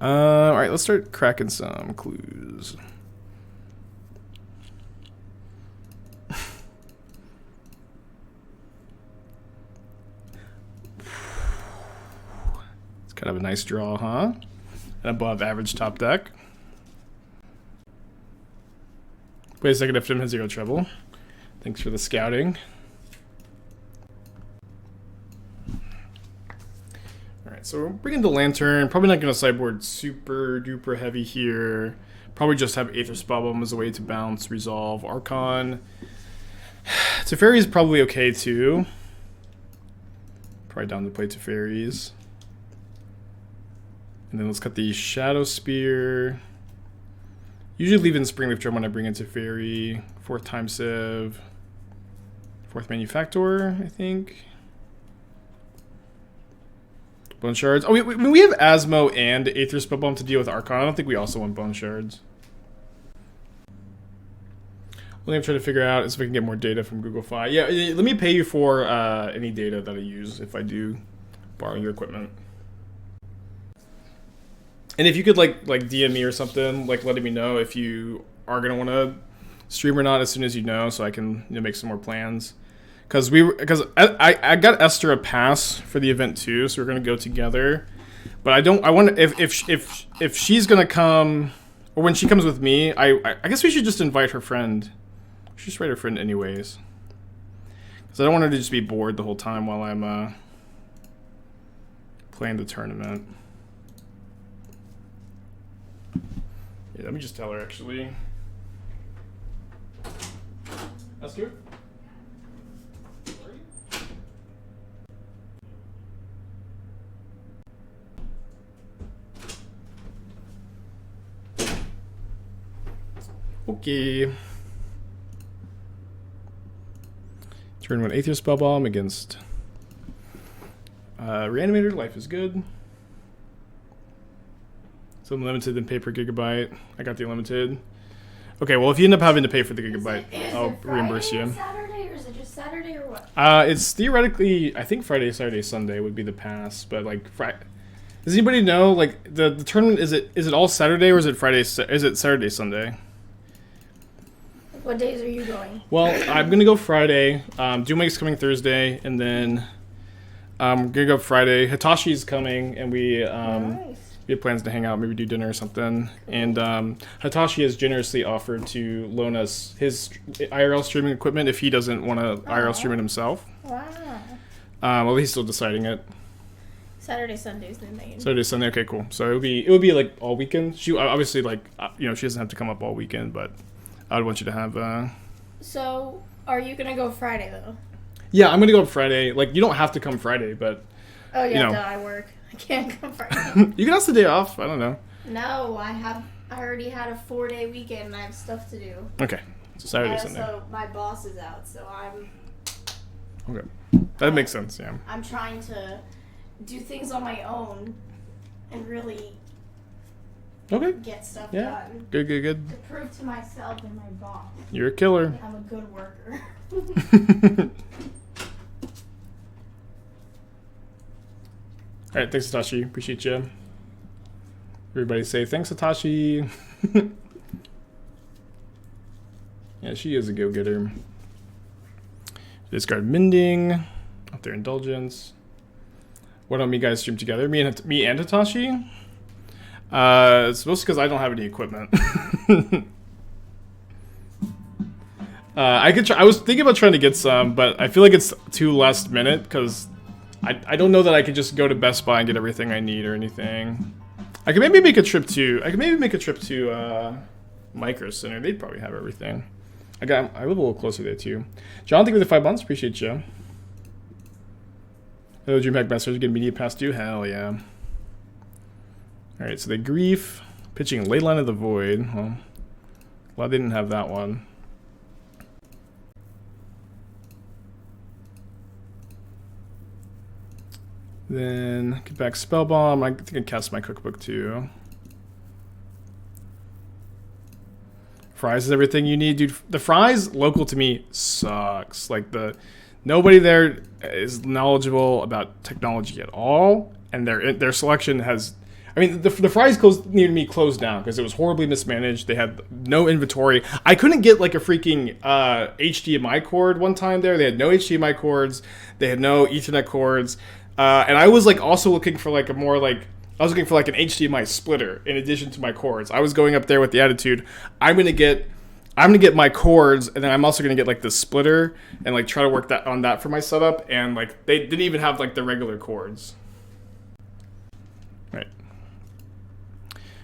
Alright, let's start cracking some clues. It's kind of a nice draw, huh? An above average top deck. Wait a second, if Tim has 0 treble. Thanks for the scouting. Alright, so we're bringing the Lantern. Probably not going to sideboard super duper heavy here. Probably just have Aether Spellbomb as a way to bounce, resolve, Archon. Teferi is probably okay too. Probably down to play Teferis. And then let's cut the Shadowspear. Usually leave in Springleaf Drum when I bring in Teferi. 4th Time Sieve. 4th Manufactor, I think. Bone Shards. Oh, we have Asmo and Aether Spellbomb to deal with Archon. I don't think we also want Bone Shards. One thing I'm trying to figure out is if we can get more data from Google Fi. Yeah, let me pay you for any data that I use if I do borrow your equipment. And if you could like DM me or something, like letting me know if you are gonna want to stream or not as soon as you know, so I can make some more plans. Because I got Esther a pass for the event too, so we're gonna go together. But I want if she's gonna come, or when she comes with me, I guess we should just invite her friend. We should just invite her friend anyways. Because I don't want her to just be bored the whole time while I'm playing the tournament. Yeah, let me just tell her actually. Esther? Okay. Turn 1 Aether Spellbomb against Reanimator. Life is good. So unlimited and pay per gigabyte. I got the unlimited. Okay, well if you end up having to pay for the gigabyte, I'll reimburse you. Saturday, or is it just Saturday or what? It's theoretically, I think Friday, Saturday, Sunday would be the pass, but like does anybody know like the tournament is it all Saturday or is it Friday? Is it Saturday, Sunday? What days are you going? Well, I'm gonna go Friday. Doomwake's coming Thursday, and then I'm gonna go Friday. Hitashi's coming, and we have plans to hang out, maybe do dinner or something. And Hitachi has generously offered to loan us his IRL streaming equipment if he doesn't want to IRL stream it himself. Wow. Well, he's still deciding it. Saturday, Sundays, then they. Saturday, Sunday. Okay, cool. So it would be like all weekend. She obviously like she doesn't have to come up all weekend, but I would want you to have. So, are you gonna go Friday though? Yeah, I'm gonna go up Friday. Like, you don't have to come Friday, but. Oh yeah, I work. I can't come Friday. You can ask the day off. I don't know. No, I already had a 4-day weekend and I have stuff to do. Okay, so Saturday, Sunday. So my boss is out, so I'm. Okay, that makes sense. Yeah. I'm trying to do things on my own and really. Okay. Get stuff yeah. done. Good. To prove to myself and my boss. You're a killer. I'm a good worker. Alright, thanks Hitachi. Appreciate you. Everybody say thanks Hitachi. Yeah, she is a go-getter. Discard Mending. Up their Indulgence. Why don't me guys stream together? Me and Hitachi? It's mostly because I don't have any equipment. I could try. I was thinking about trying to get some, but I feel like it's too last minute because I don't know that I could just go to Best Buy and get everything I need or anything. I could maybe make a trip to Micro Center. They'd probably have everything. I live a little closer there too. John, thank you for the 5 months. Appreciate you. Hello, DreamHack Masters. Get media past you. Hell yeah. Alright, so they grief, pitching Leyline of the Void. Well, I didn't have that one. Then get back Spellbomb. I think I cast my cookbook too. Fries is everything you need, dude. The Fries local to me sucks. Like nobody there is knowledgeable about technology at all, and their selection has. I mean, the Fries near me closed down because it was horribly mismanaged. They had no inventory. I couldn't get like a freaking HDMI cord one time there. They had no HDMI cords. They had no Ethernet cords. And I was like also looking for like I was looking for like an HDMI splitter in addition to my cords. I was going up there with the attitude, I'm gonna get my cords, and then I'm also gonna get like the splitter and like try to work on that for my setup. And like they didn't even have like the regular cords. Right.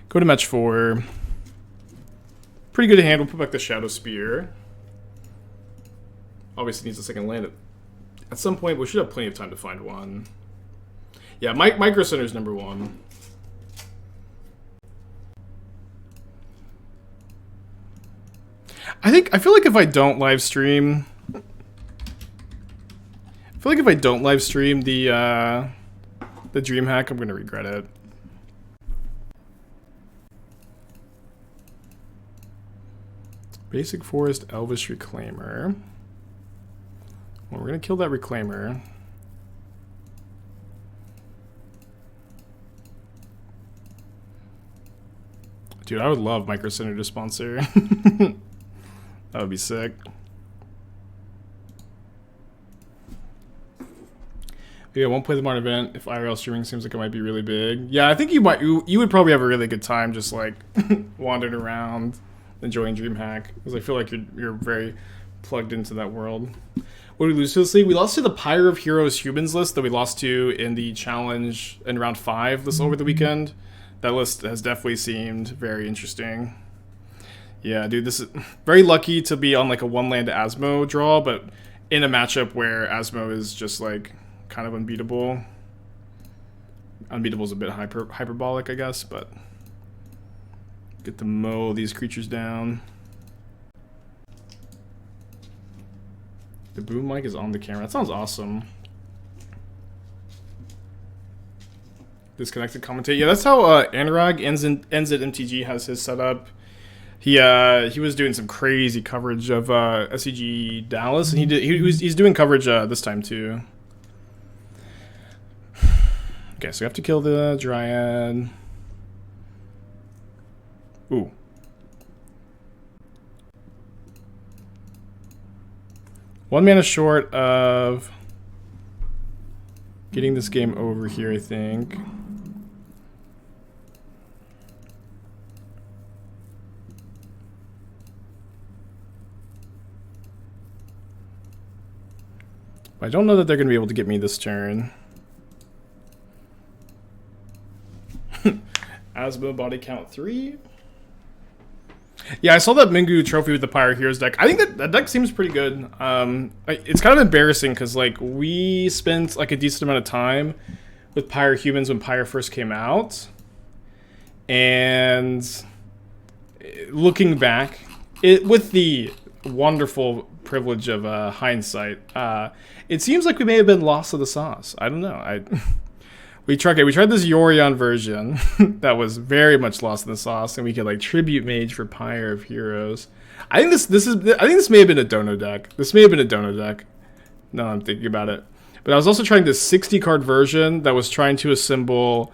Go to match 4. Pretty good hand. We'll put back the Shadowspear. Obviously needs a second land. At some point, we should have plenty of time to find one. Yeah, Micro Center's number one. I feel like if I don't live stream... the dream hack, I'm gonna regret it. Basic Forest Elvish Reclaimer. Well, we're gonna kill that Reclaimer. Dude, I would love Micro Center to sponsor. That would be sick. Yeah, won't play the Modern event if IRL streaming seems like it might be really big. Yeah, I think you would probably have a really good time just like wandering around, enjoying DreamHack, because I feel like you're very plugged into that world. What did we lose to this league? We lost to the Pyre of Heroes Humans list that we lost to in the challenge in round 5 this over the weekend. That list has definitely seemed very interesting. Yeah, dude, this is very lucky to be on like a one-land Asmo draw, but in a matchup where Asmo is just like kind of unbeatable. Unbeatable is a bit hyperbolic, I guess, but get to mow these creatures down. The boom mic is on the camera. That sounds awesome. Disconnected commentate. Yeah, that's how Anurag ends at MTG has his setup. He was doing some crazy coverage of SCG Dallas, and he's doing coverage this time too. Okay, so we have to kill the Dryad. Ooh. One mana short of getting this game over here, I think. I don't know that they're going to be able to get me this turn. Asmo body count 3. Yeah, I saw that Mingu trophy with the Pyre Heroes deck. I think that deck seems pretty good. It's kind of embarrassing because like we spent like a decent amount of time with Pyre Humans when Pyre first came out, and looking back, with the wonderful privilege of hindsight, it seems like we may have been lost to the sauce. I don't know. We tried this Yorion version that was very much lost in the sauce, and we could like tribute mage for Pyre of Heroes. I think this may have been a Dono deck. No, I'm thinking about it. But I was also trying this 60 card version that was trying to assemble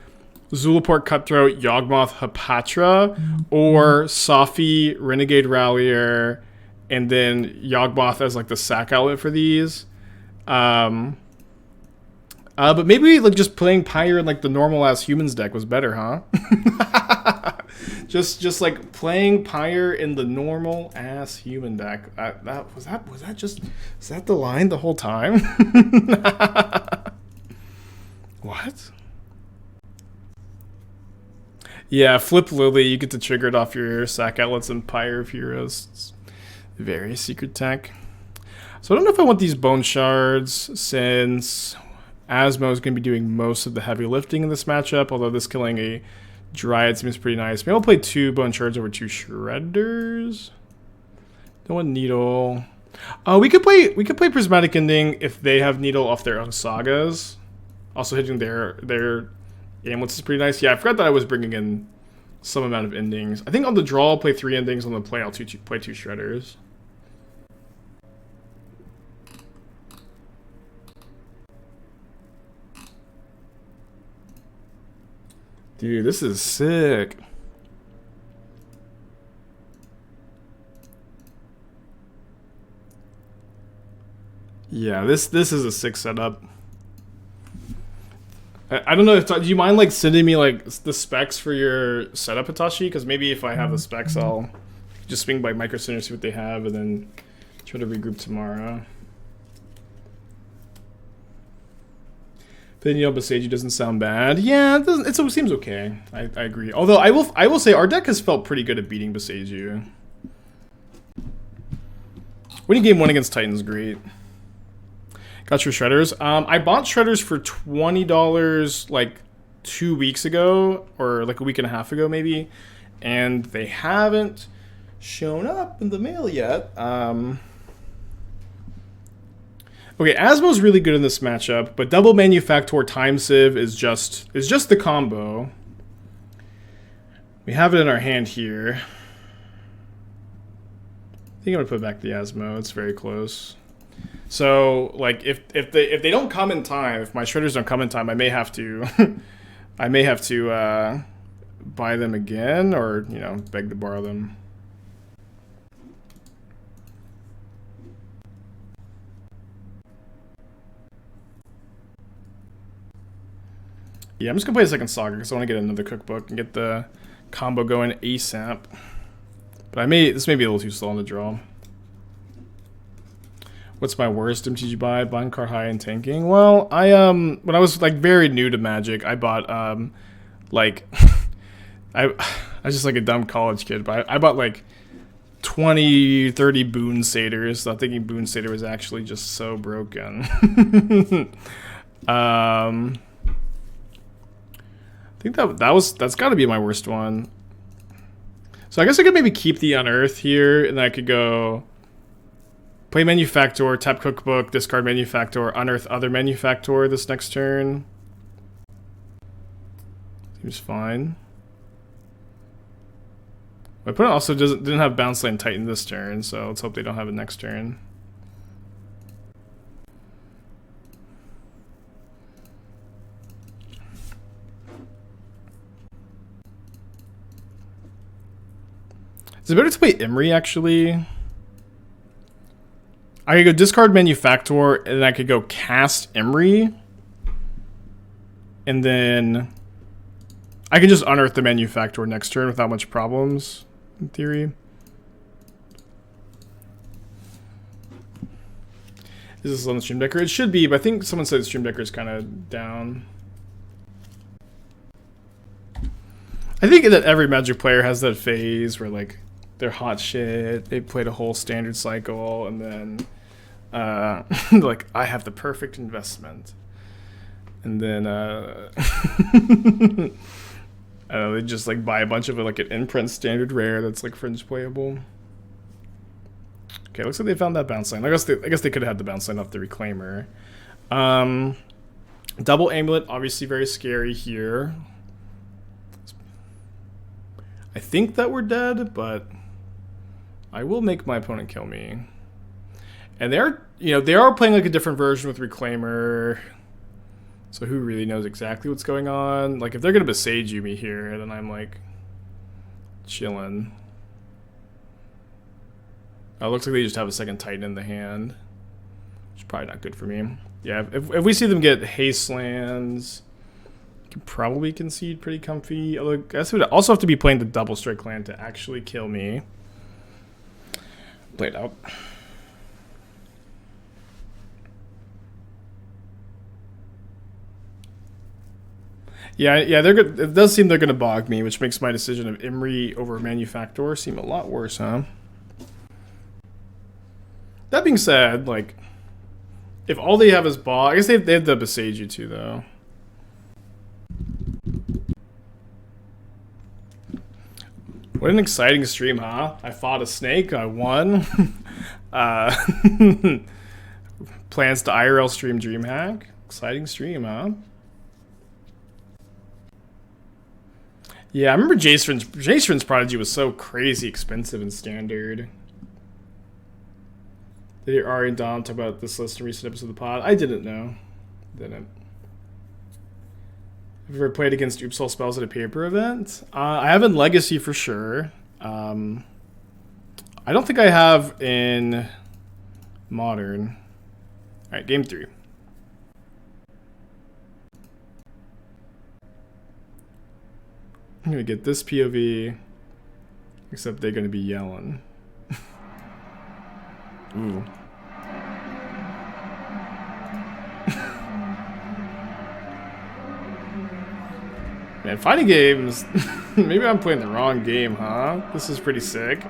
Zulaport Cutthroat, Yawgmoth Hapatra, or Safi Renegade Rallier, and then Yawgmoth as like the sack outlet for these. But maybe like just playing Pyre in like the normal ass humans deck was better, huh? just like playing Pyre in the normal ass human deck. Was that the line the whole time? What? Yeah, flip Lily. You get to trigger it off your sack outlets and Pyre of Heroes. It's very secret tech. So I don't know if I want these Bone Shards since Asmo is going to be doing most of the heavy lifting in this matchup, although this killing a Dryad seems pretty nice. Maybe I'll play 2 Bone Shards over 2 Shredders. Don't want Needle. We could play Prismatic Ending if they have Needle off their own sagas. Also hitting their amulets is pretty nice. Yeah, I forgot that I was bringing in some amount of endings. I think on the draw I'll play 3 endings, on the play I'll play 2 Shredders. Dude, this is sick. Yeah, this is a sick setup. I don't know if do you mind like sending me like the specs for your setup, Hitachi? Because maybe if I have the specs, I'll just swing by Micro Center, see what they have, and then try to regroup tomorrow. Then Boseiju doesn't sound bad. Yeah, it seems okay. I agree. Although I will say our deck has felt pretty good at beating Boseiju. Winning game 1 against Titan's great. Got your shredders. I bought shredders for $20 like 2 weeks ago, or like a week and a half ago maybe, and they haven't shown up in the mail yet. Okay, Asmo's really good in this matchup, but double Manufactor Time Sieve is just the combo. We have it in our hand here. I think I'm gonna put back the Asmo. It's very close. So like if they don't come in time, if my shredders don't come in time, I may have to buy them again, or beg to borrow them. Yeah, I'm just gonna play a second Saga because I want to get another cookbook and get the combo going ASAP. But this may be a little too slow on the draw. What's my worst MTG buy? Buying card high and tanking. Well, when I was like very new to Magic, I bought like I was just like a dumb college kid, but I bought like 20, 30 Boon Satyrs, so thinking Boon Satyr was actually just so broken. I think that's got to be my worst one. So I guess I could maybe keep the Unearth here, and then I could go play Manufactor, tap Cookbook, discard Manufactor, Unearth other Manufactor this next turn. Seems fine. My opponent also didn't have Bounce Lane Titan this turn, so let's hope they don't have it next turn. Is it better to play Emry, actually? I could go discard Manufactor, and I could go cast Emry. And then I can just unearth the Manufactor next turn without much problems, in theory. Is this on the Stream Decker? It should be, but I think someone said the Stream Decker is kind of down. I think that every Magic player has that phase where, like, they're hot shit, they played a whole standard cycle, and then like, I have the perfect investment, and then they just like buy a bunch of it, like an imprint standard rare that's like fringe playable. Okay, looks like they found that bounce line. I guess they could have had the bounce line off the Reclaimer. Double Amulet, obviously very scary here. I think that we're dead, but I will make my opponent kill me. And they are playing like a different version with Reclaimer. So who really knows exactly what's going on? Like, if they're gonna Besage me here, then I'm like chilling. Oh, it looks like they just have a second Titan in the hand, which is probably not good for me. Yeah, if we see them get haste lands, can probably concede pretty comfy. Although I guess we'd also have to be playing the double strike land to actually kill me. Play it out. Yeah, they're good. It does seem they're gonna bog me, which makes my decision of Emry over Manufactor seem a lot worse, huh? That being said, like, if all they have is bog, I guess they have the Besage you too, though. What an exciting stream, huh? I fought a snake, I won. Plans to IRL stream DreamHack. Exciting stream, huh? Yeah, I remember Jacerin's Prodigy was so crazy expensive in Standard. Did you Ari and Dom talk about this list in recent episodes of the pod? I didn't know. Didn't. Have you ever played against Oops All Spells at a paper event? I have in Legacy for sure. I don't think I have in Modern. Alright, game 3. I'm gonna get this POV, except they're gonna be yelling. Ooh. Man, fighting games. Maybe I'm playing the wrong game, huh? This is pretty sick.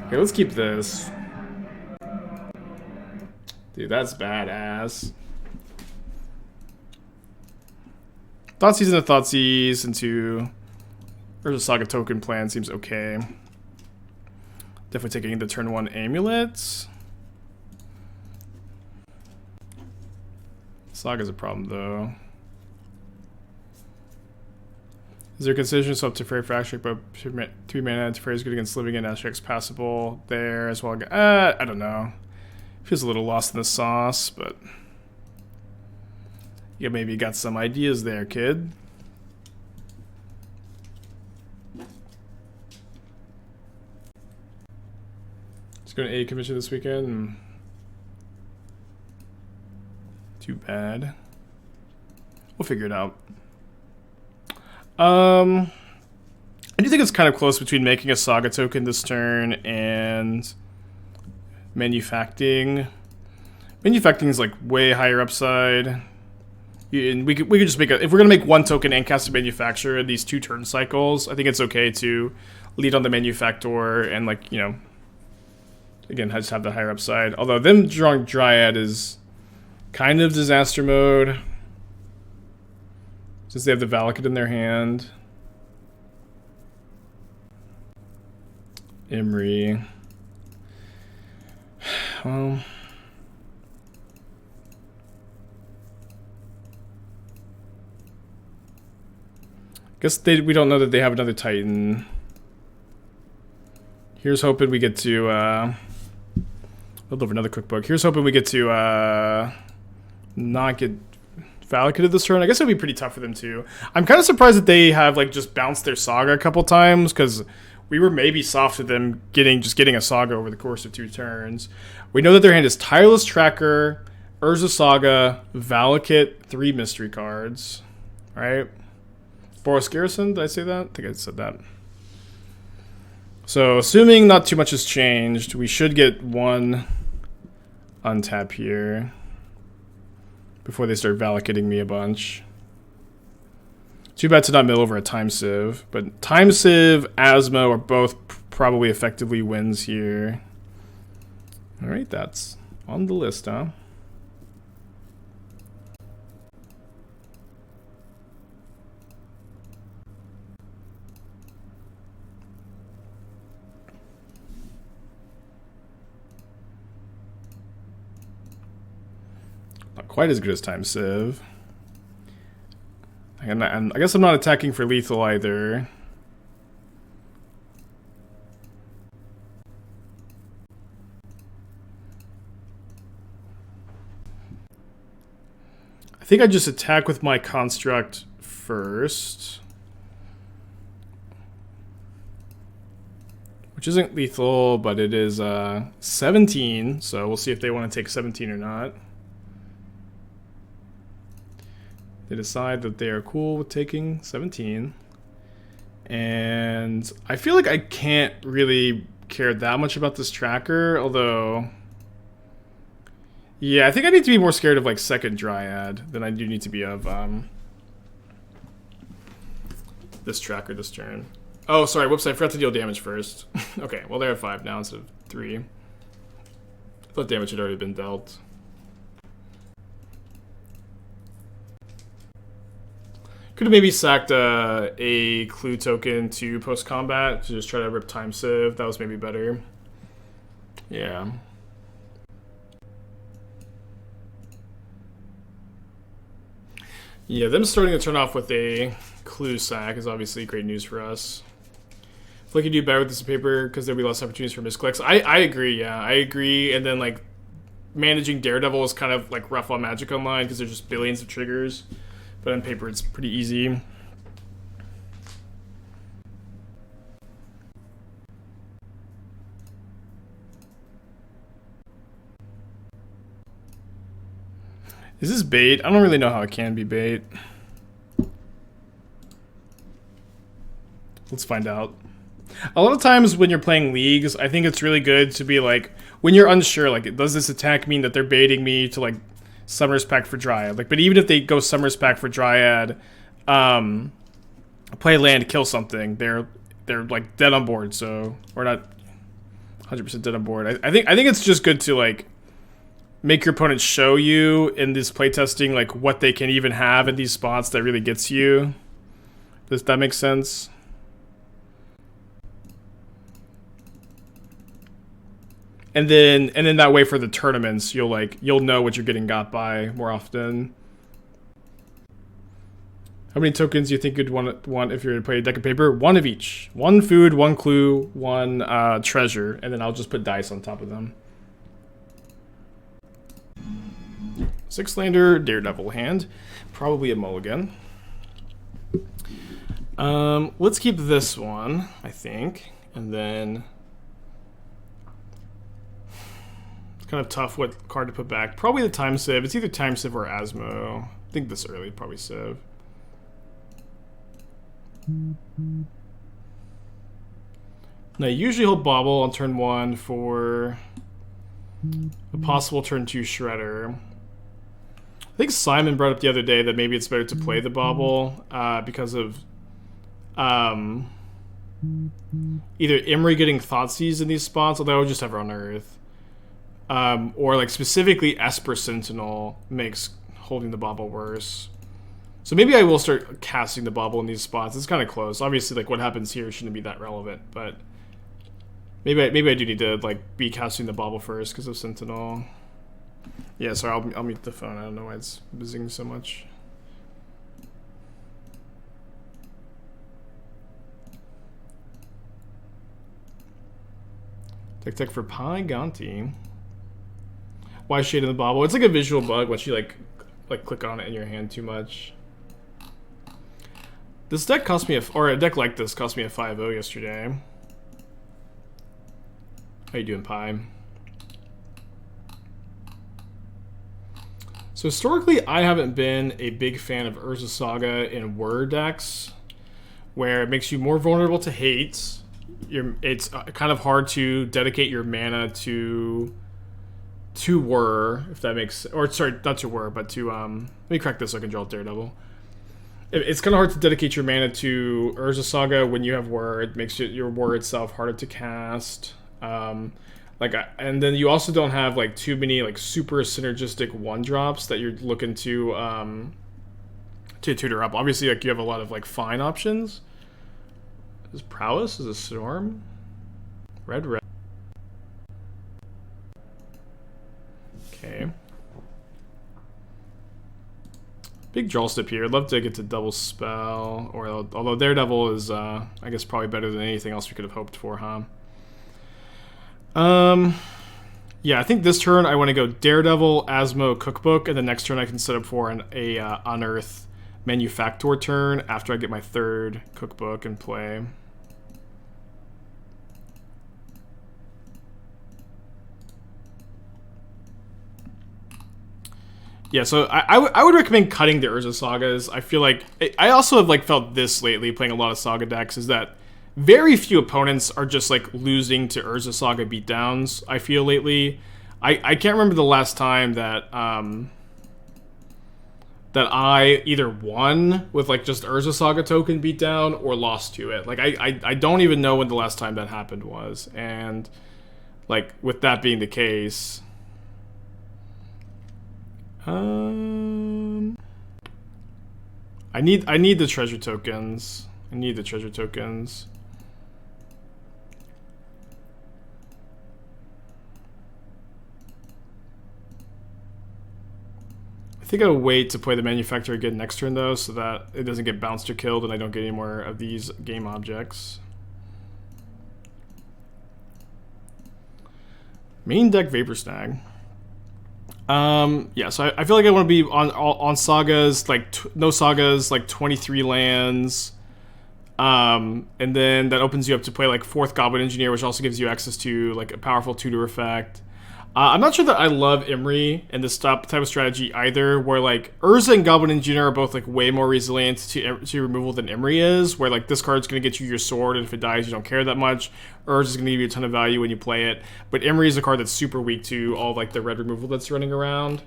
Okay, let's keep this. Dude, that's badass. Thoughtseize into Thoughtseize into Urza Saga token plan seems okay. Definitely taking the turn 1 amulets. Saga's a problem though. Is there consideration swap to Fairy Fracture, but 2 mana to Fairy's good against living and Asterix passable there as well? I don't know. Feels a little lost in the sauce, but yeah, maybe you got some ideas there, kid. Just going to A commission this weekend. Too bad. We'll figure it out. I do think it's kind of close between making a Saga token this turn and Manufacting. Manufacting is like way higher upside. And we could just make if we're gonna make 1 token and cast a Manufacture in these 2 turn cycles, I think it's okay to lead on the Manufactor and, like, you know, again, just have the higher upside. Although them drawing Dryad is kind of disaster mode, since they have the Valakut in their hand. Emry. Well, guess we don't know that they have another Titan. Here's hoping we get to build over another cookbook. Here's hoping we get to not get Valakut this turn. I guess it'd be pretty tough for them too. I'm kind of surprised that they have like just bounced their Saga a couple times, because we were maybe soft to them getting a Saga over the course of 2 turns. We know that their hand is Tireless Tracker, Urza Saga, Valakut, 3 mystery cards. Right? Boros Garrison, did I say that? I think I said that. So, assuming not too much has changed, we should get 1 untap here before they start Valakuting me a bunch. Too bad to not mill over a Time Sieve, but Time Sieve, Asmo are both probably effectively wins here. Alright, that's on the list, huh? Not quite as good as Time Sieve. And I guess I'm not attacking for lethal either. I think I just attack with my construct first, which isn't lethal, but it is 17, so we'll see if they want to take 17 or not. They decide that they are cool with taking 17. And I feel like I can't really care that much about this tracker, although... yeah, I think I need to be more scared of, like, second Dryad than I do need to be of this tracker this turn. Oh, sorry, whoops, I forgot to deal damage first. Okay, well, they're at 5 now instead of 3. I thought damage had already been dealt. Could have maybe sacked a clue token to post-combat to just try to rip Time Sieve. That was maybe better. Yeah. Yeah, them starting to turn off with a clue sack is obviously great news for us. I feel like you do better with this paper because there'll be less opportunities for misclicks. I agree, yeah. I agree. And then, like, managing Daredevil is kind of, like, rough on Magic Online because there's just billions of triggers. But on paper, it's pretty easy. Is this bait? I don't really know how it can be bait. Let's find out. A lot of times when you're playing leagues, I think it's really good to be like, when you're unsure, like, does this attack mean that they're baiting me to, like, Summer's Pact for Dryad? Like, but even if they go Summer's Pact for Dryad, play land, kill something, they're they're like dead on board. So we're not 100% dead on board. I think it's just good to like make your opponent show you in this playtesting like what they can even have in these spots that really gets you. Does that make sense? And then that way for the tournaments, you'll know what you're getting got by more often. How many tokens do you think you'd want if you're to play a deck of paper? One of each. One food, one clue, one treasure, and then I'll just put dice on top of them. 6-lander, Daredevil hand. Probably a mulligan. Let's keep this one, I think. And then... it's kind of tough what card to put back. Probably the Time Sieve. It's either Time Sieve or Asmo. I think this early, probably Sieve. Now, usually he'll Bauble on turn 1 for a possible turn 2 Shredder. I think Simon brought up the other day that maybe it's better to play the Bauble because of either Emry getting Thoughtseize in these spots, although I would just have her on Earth, or like specifically Esper Sentinel makes holding the Bauble worse. So maybe I will start casting the Bauble in these spots. It's kind of close. Obviously, like what happens here shouldn't be that relevant, but maybe I do need to like be casting the Bauble first because of Sentinel. Yeah, sorry, I'll mute the phone. I don't know why it's buzzing so much. Tech for Pyganti. Why shade in the Bauble? It's like a visual bug once you like click on it in your hand too much. This deck cost me a deck like this cost me a 5-0 yesterday. How you doing, Pi? So historically, I haven't been a big fan of Urza Saga in Whir decks, where it makes you more vulnerable to hate. It's kind of hard to dedicate your mana to Whir, if that makes, or sorry, not to Whir, but to let me crack this so I can draw Daredevil. It's kind of hard to dedicate your mana to Urza Saga when you have Whir. It makes your Whir itself harder to cast. And then you also don't have like too many like super synergistic 1-drops that you're looking to tutor up. Obviously, like you have a lot of like fine options. Is Prowess? Is a Storm? Red. Okay. Big draw step here. I'd love to get to double spell, or although Daredevil is, I guess, probably better than anything else we could have hoped for, huh? Yeah, I think this turn I want to go Daredevil, Asmo, Cookbook, and the next turn I can set up for a Unearth Manufactor turn after I get my 3rd Cookbook in play. Yeah, so I would recommend cutting the Urza Sagas. I feel like I also have like felt this lately playing a lot of Saga decks, is that very few opponents are just like losing to Urza Saga beatdowns. I feel lately, I can't remember the last time that that I either won with like just Urza Saga token beatdown or lost to it. Like I don't even know when the last time that happened was, and like with that being the case. I need the treasure tokens. I need the treasure tokens. I think I'll wait to play the Manufacturer again next turn though, so that it doesn't get bounced or killed and I don't get any more of these game objects. Main deck Vapor Snag. Yeah, so I feel like I want to be on sagas, like no sagas, like 23 lands, and then that opens you up to play like 4th Goblin Engineer, which also gives you access to like a powerful tutor effect. I'm not sure that I love Emry and this type of strategy either, where like Urza and Goblin Engineer are both like way more resilient to removal than Emry is, where like this card's going to get you your sword, and if it dies you don't care that much. Urza is going to give you a ton of value when you play it, but Emry is a card that's super weak to all like the red removal that's running around.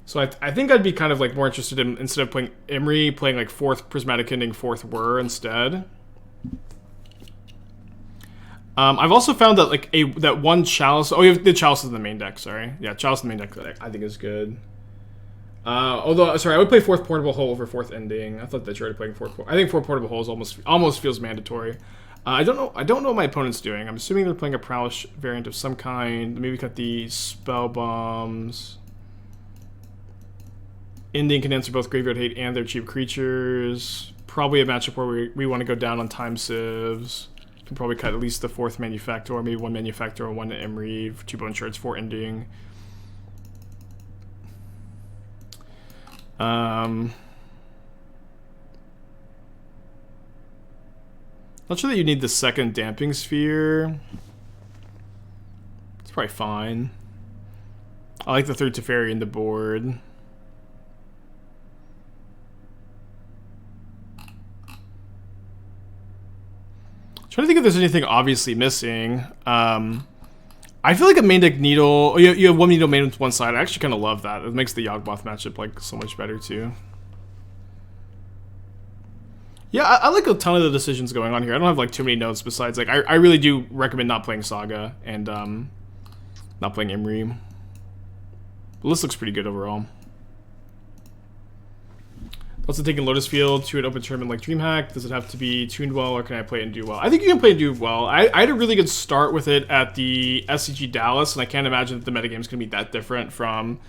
So I think I'd be kind of like more interested in, instead of playing Emry, playing like 4th Prismatic Ending, 4th Whir instead. I've also found that like that one Chalice. Oh, you have the Chalice in the main deck. Sorry, yeah, Chalice in the main deck I think is good. Although, sorry, I would play 4th Portable Hole over 4th Ending. I thought that you were playing 4th. I think 4th Portable Hole is almost feels mandatory. I don't know what my opponent's doing. I'm assuming they're playing a Prowess variant of some kind. Maybe cut the Spell Bombs. Ending can answer both Graveyard Hate and their cheap creatures. Probably a matchup where we want to go down on Time Sieves. Can probably cut at least the 4th Manufactor, or maybe 1 Manufactor or 1 Emry, 2 Bone Shards, 4 Ending. Not sure that you need the 2nd Damping Sphere. It's probably fine. I like the 3rd Teferi in the board. Trying to think if there's anything obviously missing. I feel like a main deck Needle. You have 1 Needle main with 1 side. I actually kind of love that. It makes the Yawgmoth matchup like so much better too. Yeah, I like a ton of the decisions going on here. I don't have like too many notes besides like I really do recommend not playing Saga and not playing Emry. The list looks pretty good overall. Also taking Lotus Field to an open tournament like DreamHack. Does it have to be tuned well, or can I play it and do well? I think you can play and do well. I had a really good start with it at the SCG Dallas, and I can't imagine that the metagame is going to be that different from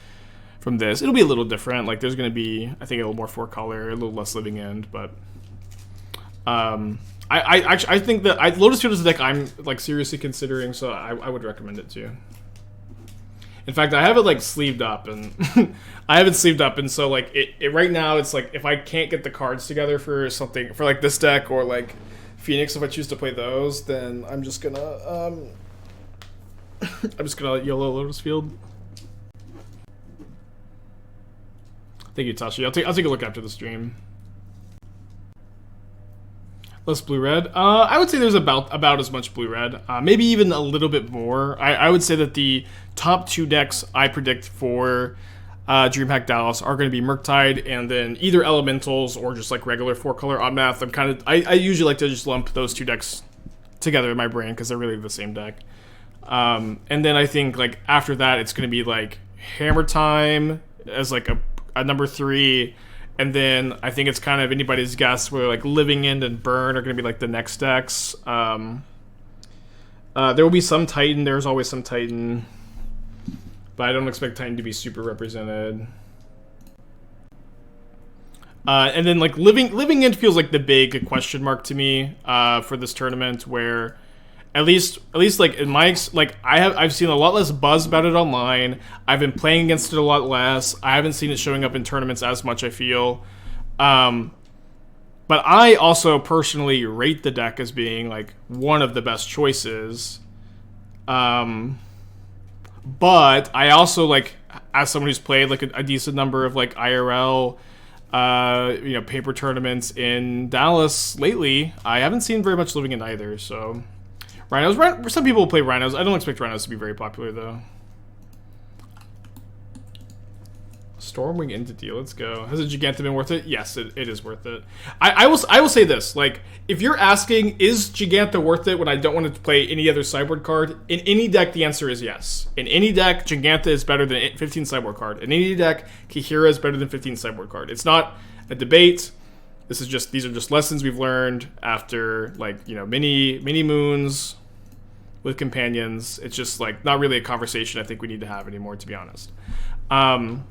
this. It'll be a little different. Like there's going to be, I think, a little more 4-color, a little less Living End, but I think that Lotus Field is a deck I'm like seriously considering, so I would recommend it too. In fact, I have it like sleeved up, and I have it sleeved up, and so like it right now it's like if I can't get the cards together for something for like this deck or like Phoenix, if I choose to play those, then I'm just gonna YOLO Lotus Field. Thank you, Tashi. I'll take a look after the stream. Less blue-red. I would say there's about as much blue-red. Maybe even a little bit more. I would say that the top 2 decks I predict for DreamHack Dallas are going to be Murktide and then either Elementals or just like regular 4-color Omnath. I usually like to just lump those 2 decks together in my brain because they're really the same deck. And then I think like after that it's going to be like Hammer Time as like a number 3. And then I think it's kind of anybody's guess where like Living End and Burn are going to be like the next decks. There will be some Titan. There's always some Titan. But I don't expect Titan to be super represented. And then like Living End feels like the big question mark to me for this tournament, where at least like in my I've seen a lot less buzz about it online. I've been playing against it a lot less. I haven't seen it showing up in tournaments as much, I feel. But I also personally rate the deck as being like one of the best choices. But I also like, as someone who's played like a decent number of like IRL paper tournaments in Dallas lately, I haven't seen very much Living End either, so Rhinos, some people play Rhinos. I don't expect Rhinos to be very popular, though. Stormwing Entity, let's go. Has a Giganta been worth it? Yes, it is worth it. I will say this, like, if you're asking, is Giganta worth it when I don't want to play any other sideboard card? In any deck, the answer is yes. In any deck, Giganta is better than 15 sideboard card. In any deck, Kihira is better than 15 sideboard card. It's not a debate. These are just lessons we've learned after, like, many moons with companions. It's just like not really a conversation I think we need to have anymore, to be honest. That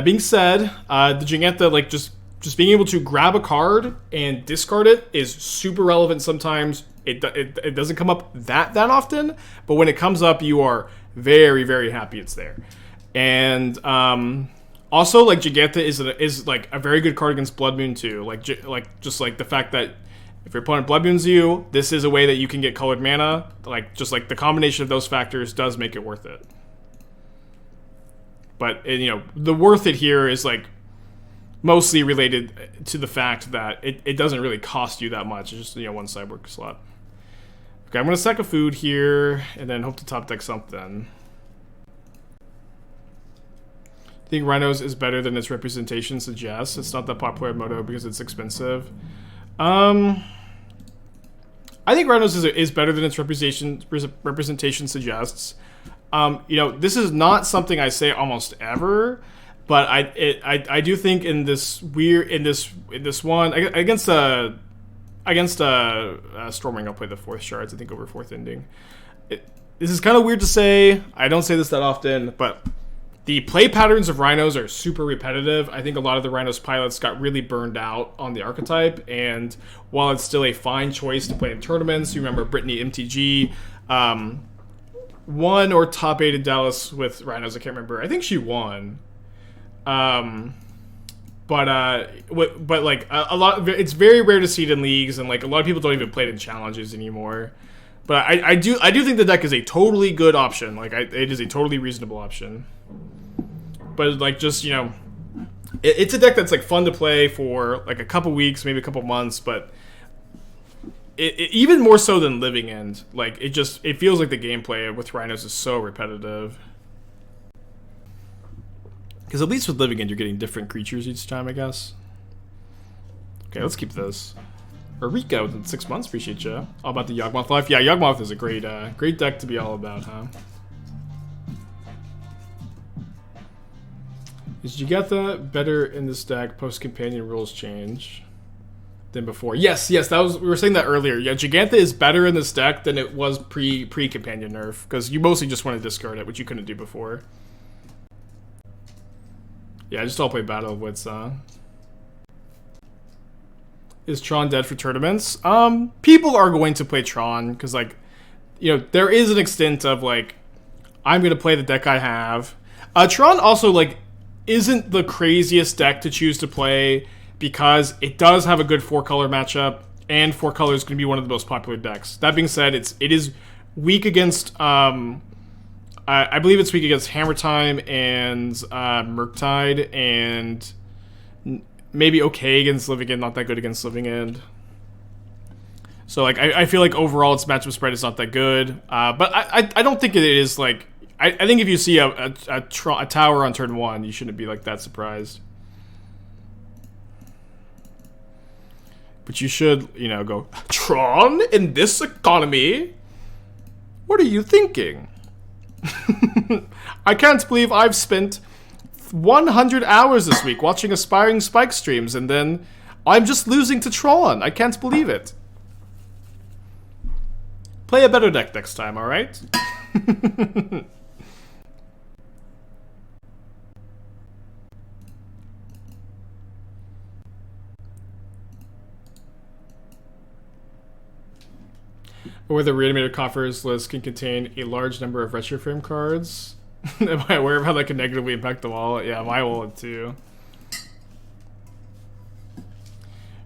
being said, the Giganta, like just being able to grab a card and discard it is super relevant sometimes. It doesn't come up that often, but when it comes up, you are very, very happy it's there. And also, like, Giganta is like a very good card against Blood Moon too. Like just like the fact that if your opponent Blood Moons you, this is a way that you can get colored mana. Like, just like the combination of those factors does make it worth it. But the worth it here is like mostly related to the fact that it doesn't really cost you that much. It's just one sideboard slot. Okay, I'm gonna sack a food here and then hope to top deck something. I think Rhinos is better than its representation suggests. It's not that popular at Moto because it's expensive. I I think Rhinos is better than its representation suggests. You know, this is not something I say almost ever, but I do think in this one against Stormring, I'll play the 4th shards. I think over 4th ending. This is kind of weird to say. I don't say this that often, but the play patterns of Rhinos are super repetitive. I think a lot of the Rhinos pilots got really burned out on the archetype, and while it's still a fine choice to play in tournaments, you remember Brittany MTG won or top 8 in Dallas with Rhinos. I can't remember. I think she won. But like a lot, it's very rare to see it in leagues, and like a lot of people don't even play it in challenges anymore. But I do think the deck is a totally good option. Like it is a totally reasonable option. But like just, you know, it's a deck that's like fun to play for like a couple weeks, maybe a couple months, but it even more so than Living End. Like it feels like the gameplay with Rhinos is so repetitive. Because at least with Living End, you're getting different creatures each time, I guess. Okay, let's keep this. Eureka within 6 months, appreciate you. All about the Yawgmoth life. Yeah, Yawgmoth is a great deck to be all about, huh? Is Jigantha better in this deck post-companion rules change than before? Yes, that was, we were saying that earlier. Yeah, Jigantha is better in this deck than it was pre-companion nerf, because you mostly just want to discard it, which you couldn't do before. Yeah, I just all play Battle of Wits, Is Tron dead for tournaments? People are going to play Tron, because, like, you know, there is an extent of, like, I'm going to play the deck I have. Tron also, like, isn't the craziest deck to choose to play, because it does have a good 4-color matchup, and 4 color is going to be one of the most popular decks. That being said, it is weak against, I believe it's weak against Hammer Time and Murktide, and maybe okay against Living End, not that good against Living End. So, like, I feel like overall its matchup spread is not that good. But I don't think it is, like... I think if you see a tower on turn 1, you shouldn't be, like, that surprised. But you should, you know, go, Tron in this economy? What are you thinking? I can't believe I've spent 100 hours this week watching Aspiring Spike streams, and then I'm just losing to Tron. I can't believe it. Play a better deck next time, alright? Or the Reanimator Coffers list can contain a large number of retro frame cards. Am I aware of how that can negatively impact the wallet? Yeah, my wallet too.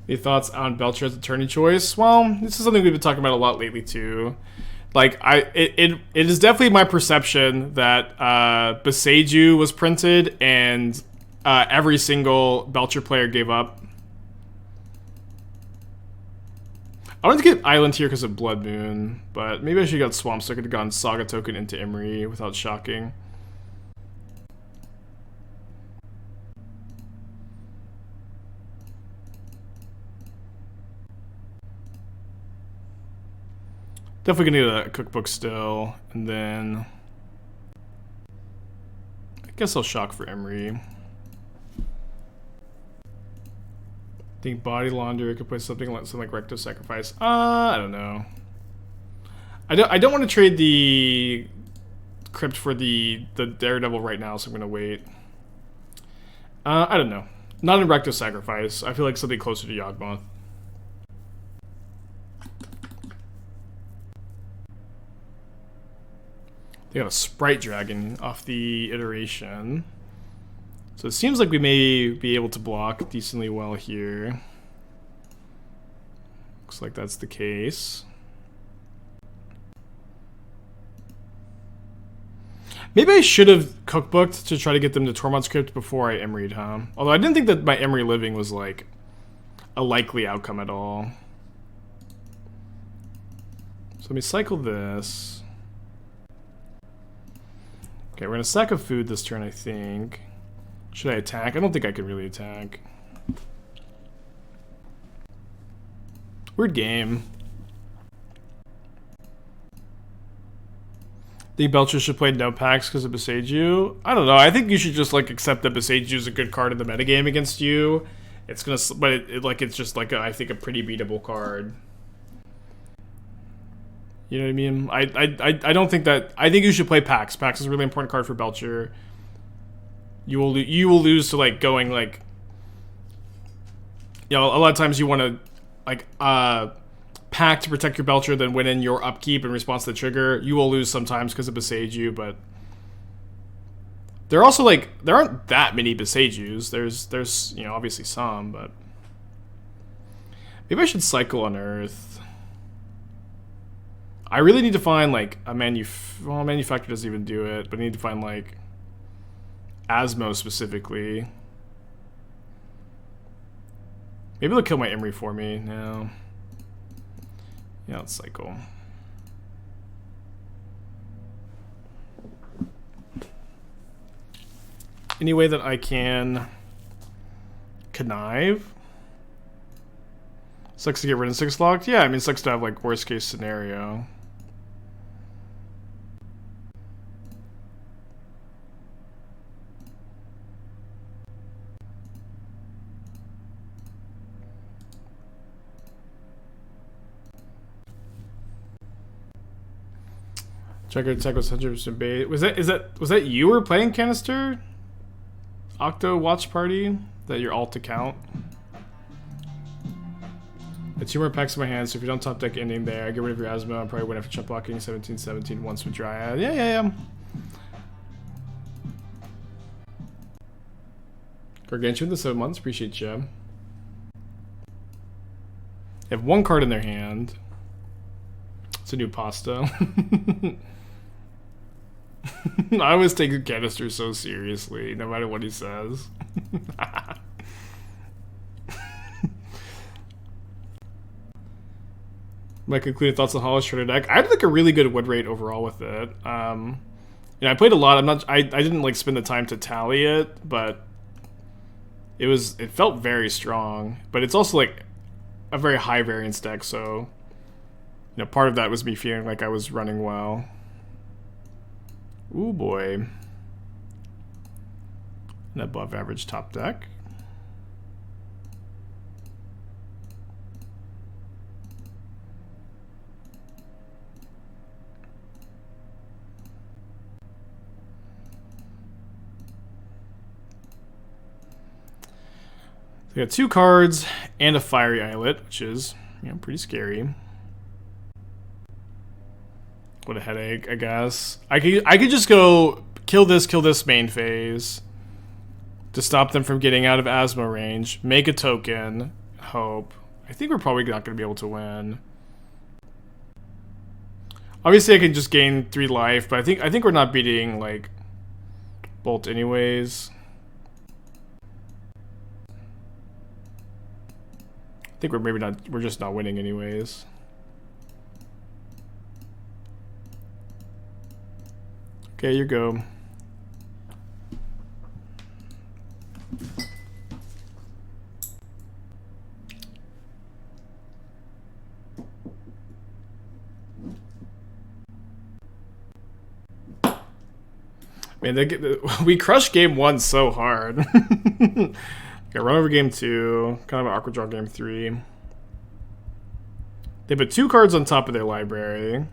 Any thoughts on Belcher as a turning choice? Well, this is something we've been talking about a lot lately too. Like, it is definitely my perception that Beseiju was printed and every single Belcher player gave up. I wanted to get Island here because of Blood Moon, but maybe I should have got Swamp so I could have gotten Saga Token into Emry without shocking. Definitely gonna need a cookbook still, and then I guess I'll shock for Emry. I think Body Laundry could play something like Recto Sacrifice. I don't know. I don't want to trade the Crypt for the Daredevil right now, so I'm gonna wait. I don't know. Not in Recto Sacrifice. I feel like something closer to Yawgmoth. They got a Sprite Dragon off the iteration. So it seems like we may be able to block decently well here. Looks like that's the case. Maybe I should have cookbooked to try to get them to Tormod's Crypt before I Emry'd, huh? Although I didn't think that my Emry living was like a likely outcome at all. So let me cycle this. Okay, we're gonna sack a food this turn, I think. Should I attack? I don't think I can really attack. Weird game. Think Belcher should play no packs because of Beseiju? I don't know. I think you should just like accept that Beseiju is a good card in the metagame against you. It's gonna, but it's just like I think a pretty beatable card. You know what I mean? I don't think that. I think you should play Pax. Pax is a really important card for Belcher. You will lose to like going like. You know, a lot of times you want to like pack to protect your Belcher, then win in your upkeep in response to the trigger. You will lose sometimes because of Beseiju, but there are also like there aren't that many Beseijus. There's you know obviously some, but maybe I should cycle Unearth. I really need to find like a Manufactor doesn't even do it, but I need to find like Asmo specifically. Maybe they'll kill my Emry for me now. Yeah, let's cycle. Any way that I can connive? Sucks to get rid of 6 locked? Yeah, I mean, it sucks to have like worst case scenario. Checker attack was 100% bait. Was that you were playing Canister? Octo Watch Party? That your alt account? I 2 more packs in my hand, so if you don't top deck ending there, I get rid of your Asmo, I'll probably win after chump blocking 17-17 once with Dryad. Yeah. Gargantuan the 7 months, appreciate you. They have 1 card in their hand. It's a new pasta. I always take the Canister so seriously, no matter what he says. My concluded thoughts on Hallowed Shredder deck. I had like a really good win rate overall with it. You know, I played a lot. I didn't like spend the time to tally it, but it felt very strong. But it's also like a very high variance deck, so you know, part of that was me feeling like I was running well. Ooh boy. An above average top deck. So we got 2 cards and a Fiery Islet, which is, you know, pretty scary. What a headache, I guess. I could just go kill this main phase to stop them from getting out of Asmo range, make a token, hope. I think we're probably not going to be able to win. Obviously, I can just gain 3 life, but I think we're not beating like Bolt anyways. I think we're just not winning anyways. Okay, you go. Man, we crushed game 1 so hard. Got run over game 2. Kind of an awkward draw game 3. They put 2 cards on top of their library.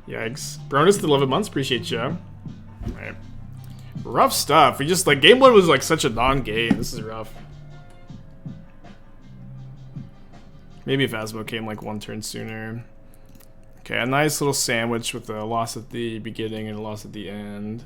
Yikes. Bronus to 11 months, appreciate you. Right. Rough stuff. We just, like, game 1 was, like, such a non-game. This is rough. Maybe if Asmo came, like, 1 turn sooner. Okay, a nice little sandwich with a loss at the beginning and a loss at the end.